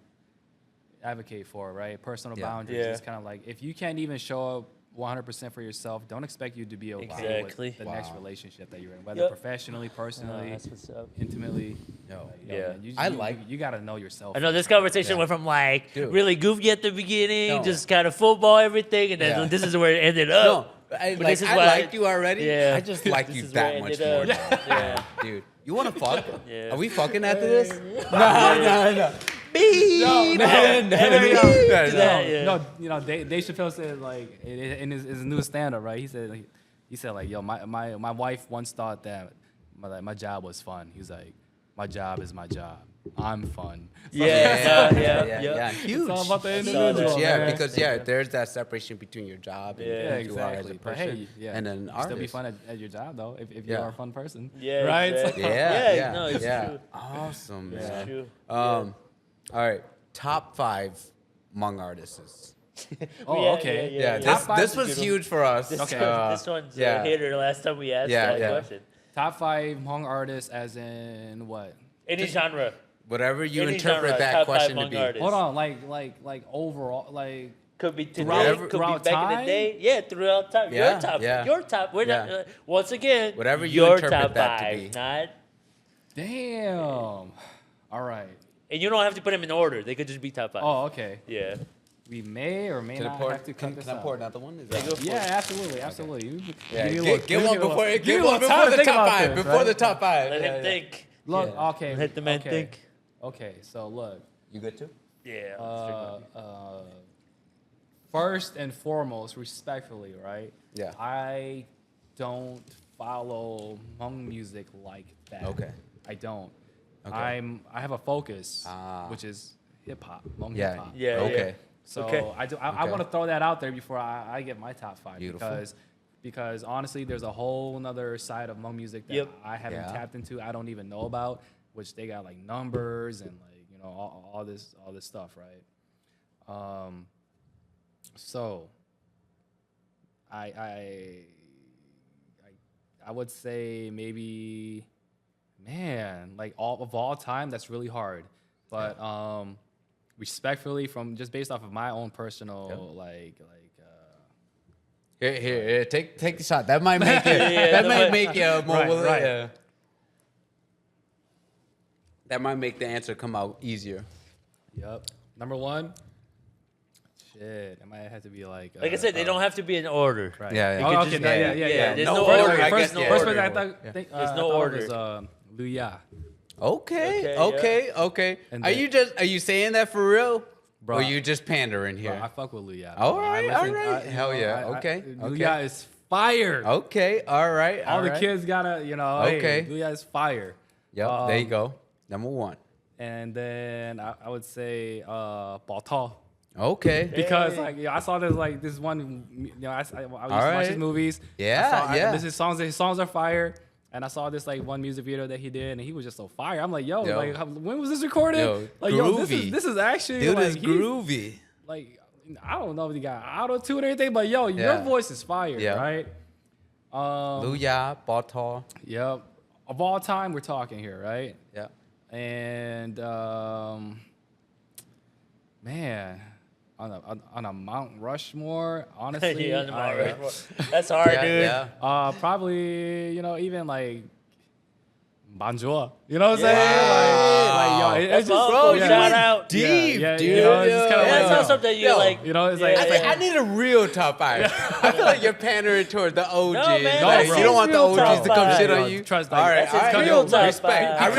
advocate for, right? Personal Yeah. boundaries. Yeah. It's kind of like if you can't even show up 100% for yourself. Don't expect you to be okay Exactly. with the next relationship that you're in, whether Yep. professionally, personally, That's what's up. intimately. Yo, Yeah. Man, you gotta know yourself. I know this conversation Yeah. went from like Dude. really goofy at the beginning, No. just kind of football everything, and then Yeah. this is where it ended No, up. I But this is I why- liked you already. Yeah. I just like This you is where that it much ended more. up. Now. Yeah. Dude, you want to fuck? Yeah. Are we fucking after this? No. Beep. No, Every no, beep no, to that, yeah. No, you know, Dave Chappelle said like in his new stand-up, right? He said like, yo, my wife once thought that my job was fun. He's like, my job is my job. I'm fun. So Yeah. Huge. It's all about the Huge. individual. Yeah, man. because there's that separation between your job and Yeah, who you are as a exactly. But person, hey, yeah, and then you still be artist. fun at your job though, if Yeah. you are a fun person. Yeah, right. exactly. Yeah, no, it's true. Awesome, It's man. true. All right, top 5 Hmong artists. Oh, Yeah, okay. yeah, Yeah, Top five this is was good. huge for us. This, Okay. this one's yeah. a hitter. Last time we asked Yeah, that yeah. question. Top 5 Hmong artists, as in what? Any genre. Whatever you Any interpret genre, that top question 5 to be. Hmong artists. Hold on, like overall, like Could be today, Throughout- could be throughout back in time? the day. Yeah, throughout time. Yeah, Your top. yeah. Your top. We're not. Yeah. Once again, Whatever you your interpret top that to 5, be. not. damn. All right. And you don't have to put them in order. They could just be top 5. Oh, okay. Yeah. We may or may Can I not pour, have to cut can this I out. pour another one? Is Yeah, that go for it. Yeah, absolutely, absolutely. You- Yeah, give me a little- get give me one a little- before give me get a one little time before to the think top about 5. this, Before right? the top 5. Let Yeah, him yeah. think. Look, Yeah. okay. Let the man okay. think. Okay, so look. You good too? Yeah. First and foremost, respectfully, right? Yeah. I don't follow Hmong music like that. Okay. I don't. Okay. I have a focus, Ah. which is hip hop, Hmong Yeah. hip hop. Yeah. Okay. So Okay. I Okay. want to throw that out there before I get my top 5 Beautiful. because honestly, there's a whole nother side of Hmong music that Yep. I haven't Yeah. tapped into. I don't even know about, which they got like numbers and like all this stuff, right? So I would say maybe, man, like all time, that's really hard, but respectfully, from just based off of my own personal Here, take the shot. That might make it. Yeah, that that might might- make you more. Right. Yeah. That might make the answer come out easier. Yep. Number 1. Shit, it might have to be like. Like I said, they don't have to be in order. Right. Yeah, yeah. It Oh, could okay, just no, be- yeah. There's No no order, order. I First, guess, no yeah. First order. person I thought, Yeah. think, There's I no thought order. was Luya. Okay. Okay, Okay. And Are then- you saying that for real? Bro, or you just pandering Bro, here? I fuck with Luya. All right, all right. Hell you yeah. Okay, Luya is fire. Okay. All right. All the right. kids gotta, Okay. hey, Luya is fire. Yep. There you go. Number 1. And then I would say Bao Tao. Okay. Because Hey. I saw this one, I used to watch right. his movies. Yeah, yeah. His songs are fire. And I saw this like one music video that he did, and he was just so fire. I'm like, yo. Like, when was this recorded? Yo, like, groovy. this is actually Dude like is groovy. like I don't know if he got auto tune or anything, but yo, your Yeah. voice is fire, Yeah. right? Luya, Batal. Yep. Of all time, we're talking here, right? Yeah. And man, on a Mount Rushmore, honestly, Yeah, on the Mount I- Rushmore. That's hard, Yeah, dude. yeah. probably even like Banjoa. You know what I'm Yeah. saying? Like yo, That's it's just awesome. you Shout went out. deep, Yeah, dude. you know, it's just kinda Yeah, like, that's yo. not something you Yo. like. You know, it's Yeah, like- I, think I need a real top 5. I feel like you're pandering toward the OGs. No, man, like, that's you don't want the real OGs top to come five. shit on Yo, you. trust, all like, right, that's all his right. real Yo, top respect. five.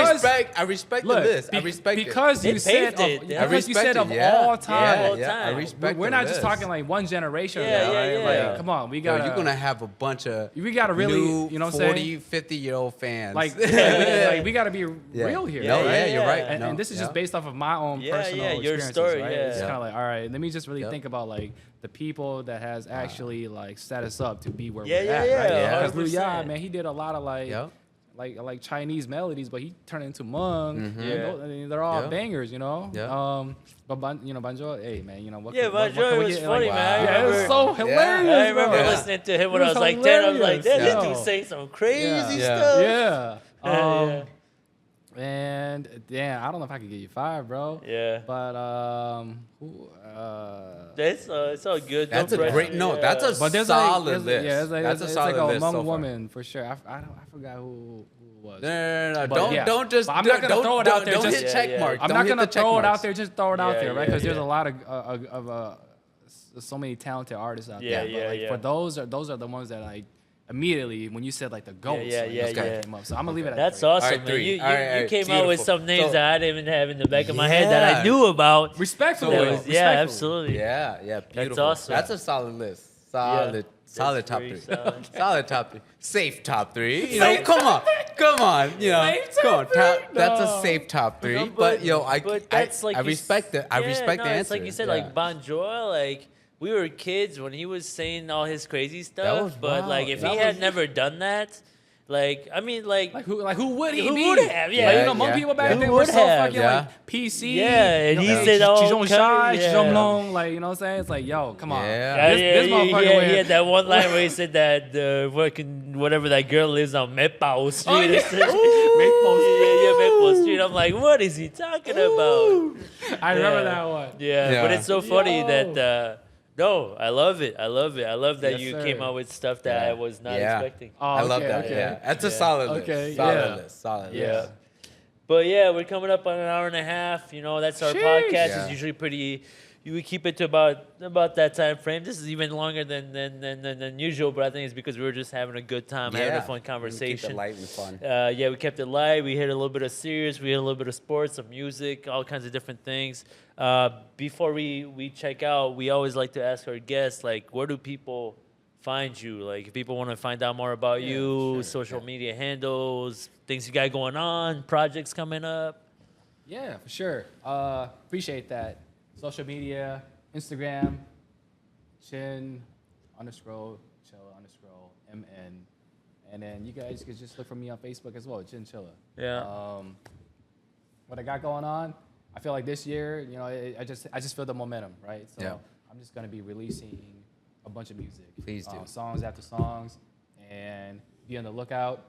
I respect Look, the list. I respect because They you said paved it. of, Yeah. because you said it, of yeah. all time. Yeah, all Yeah, I time. respect We're the not just list. talking like one generation. Yeah, now, yeah, right? yeah. Like, come on, we Yo, got. you're gonna have a bunch of We gotta really, new you know what I'm 40, 50-year-old fans. like, like, we gotta be real here. Yeah, right? yeah, you're right. And, No, and this is just yeah. based off of my own Yeah, personal yeah, your experiences, story, right? yeah. It's Yeah. kind of like, all right, let me just really Yep. think about like the people that has actually like set us up to be where Yeah, we're yeah, at, yeah, right? Yeah. Because Liu 100%. Ya, man, he did a lot of like. Yep. Like Chinese melodies, but he turned it into Hmong. Mhm. You know, and they're all Yeah. bangers, you know. Yeah. But Banjo, hey man, you know what? Yeah, what Banjo can we was get, funny, like, man. I Yeah, it was remember- so hilarious. I remember bro. Yeah. listening to him when It I was was like 10. I was like, hilarious. that Yeah. dude saying some crazy Yeah. stuff. Yeah. Yeah. And damn, I don't know if I could give you 5, bro. Yeah. But It's all good. That's Don't a press great me, no. That's a but there's solid list. Yeah, it's like, that's it's a solid like a list Hmong so far. woman for sure. I forgot who it was. No. But yeah. Don't just. But I'm not gonna don't- throw it don't- out there Don't just- hit check Yeah. mark. I'm Don't not hit gonna the check throw it out marks. there. Just throw it out Yeah, there, right? yeah, Because there's yeah. a lot of so many talented artists out Yeah, there. yeah, but like, yeah. For those are the ones that like immediately when you said like the goats, yeah, like, yeah, those guys yeah. came up. So I'm gonna leave it at That's 3. awesome, All right, man. 3. You All right, came out with beautiful. some names So- that I didn't even have in the back of my head that Yeah. I knew about. Respectfully, That though. was- yeah, Respectfully. absolutely. Yeah, beautiful. awesome. That's a solid list. Solid That's top pretty 3. solid. Solid top 3. Safe top 3. You know, come on. You know, Safe come on. top three? That's No. a safe top 3. No, but yo, I that's like you respect it. I yeah, respect no, the it's answer. like you said, Yeah. like Bon Jovi, like we were kids when he was saying all his crazy stuff. was But wild. like if That he had was- never done that, like I mean, like Who would he Who be? would have? Yeah. Like, Yeah, you know, Hmong yeah, people back yeah. then Who were would so have? fucking Yeah. like PC. Yeah, and he said all Chizong Shy, kind- Chizong yeah. Long, like you know what I'm saying? It's like, yo, come on. Yeah. This motherfucker he went. had that one line where he said that the fucking whatever that girl lives on Mepao Street. Oh, yeah. or something. Maple Street. I'm like, what is he talking about? I remember Yeah. that one. Yeah, but Yeah. it's so funny Yo. that. No, I love it. I love that Yes, you sir. came out with stuff that Yeah. I was not Yeah. expecting. Oh, I love okay, that. okay. Yeah. That's a Yeah. solid list. Okay, Solid yeah. list. Solid Yeah. list. But yeah, we're coming up on an hour and a half. You know, that's our Sheesh. podcast. Yeah. It's usually pretty. We keep it to about that time frame. This is even longer than usual, but I think it's because we were just having a good time, having a fun Keep it conversation. light and fun. Yeah, we kept it light. We hit a little bit of serious. We hit a little bit of sports, some music, all kinds of different things. Before we check out, we always like to ask our guests, like, where do people find you? Like, if people want to find out more about you, sure, social media handles, things you got going on, projects coming up. Yeah, for sure. Appreciate that. Social media, Instagram, Chilla_MN. And then you guys could just look for me on Facebook as well, ChinChilla. Yeah. What I got going on, I feel like this year, you know, I just feel the momentum, right? So Yeah. I'm just gonna be releasing a bunch of music. Please do. Songs after songs, and be on the lookout.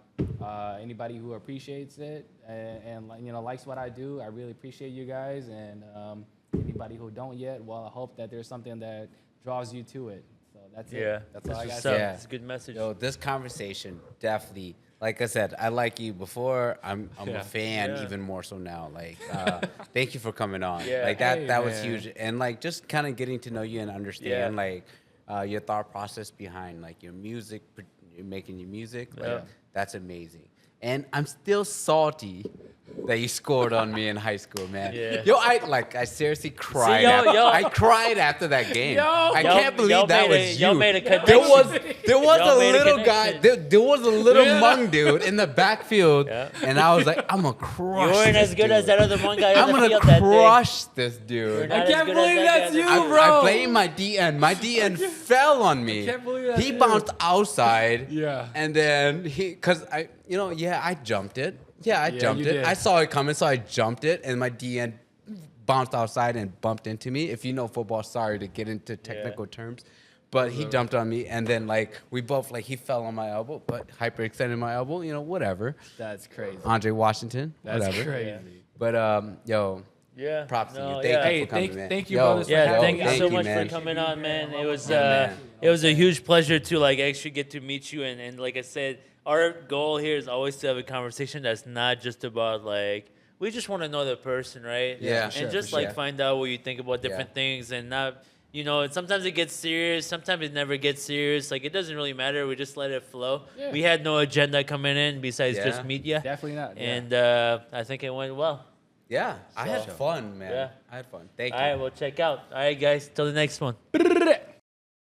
Anybody who appreciates it and you know likes what I do, I really appreciate you guys. And anybody who don't yet, well, I hope that there's something that draws you to it. So that's Yeah, it. That's all I got. what's to up. say. Yeah. It's a good message. Yo, this conversation definitely, like I said, I like you before. I'm Yeah. a fan Yeah. even more so now. Like, thank you for coming on. Yeah. Like that Hey, that was man. huge, and like just kind of getting to know you and understand Yeah. like your thought process behind like your music, you're making your music. Like, Yeah. that's amazing. And I'm still salty that you scored on me in high school, man. Yeah. Yo, I seriously cried. yo, after, yo. I cried after that game. Yo. I Y'all- can't believe y'all that made a- was y'all you. made a There connection. was Y'all a made a little guy. connection. There was a little Yeah. Hmong dude in the backfield, Yeah. and I was like, I'm gonna You crush. weren't this as good dude. as that other one guy on I'm the gonna field that day. crush this You're dude. not I as can't good as believe that guy that's on the you, field. bro. I blame my DN. My DN fell on me. can't believe that's He you. bounced outside. Yeah. And then cause I jumped it. Yeah, I jumped you it. did. I saw it coming, so I jumped it, and my DN bounced outside and bumped into me. If you know football, sorry to get into technical terms. But he jumped on me, and then like we both he fell on my elbow, but hyperextended my elbow. Whatever. That's crazy. Andre Washington, That's whatever. crazy. But yo, Yeah. props to No, you. yeah. Thank Hey, you for coming, man. thank you, Yo, brothers, for Yeah, having thank me. you so much man. for coming on, man. It was man. it was a huge pleasure to like actually get to meet you, and like I said, our goal here is always to have a conversation that's not just about like we just want to know the person, right? Yeah, and sure, just for like sure. find out what you think about different things, and not sometimes it gets serious, sometimes it never gets serious. Like it doesn't really matter. We just let it flow. Yeah. We had no agenda coming in besides Yeah. just media, Definitely not. Yeah. and I think it went well. Yeah, I had So- fun, man. Yeah. I had fun. Thank All you. right, well check out. All right, guys, till the next one.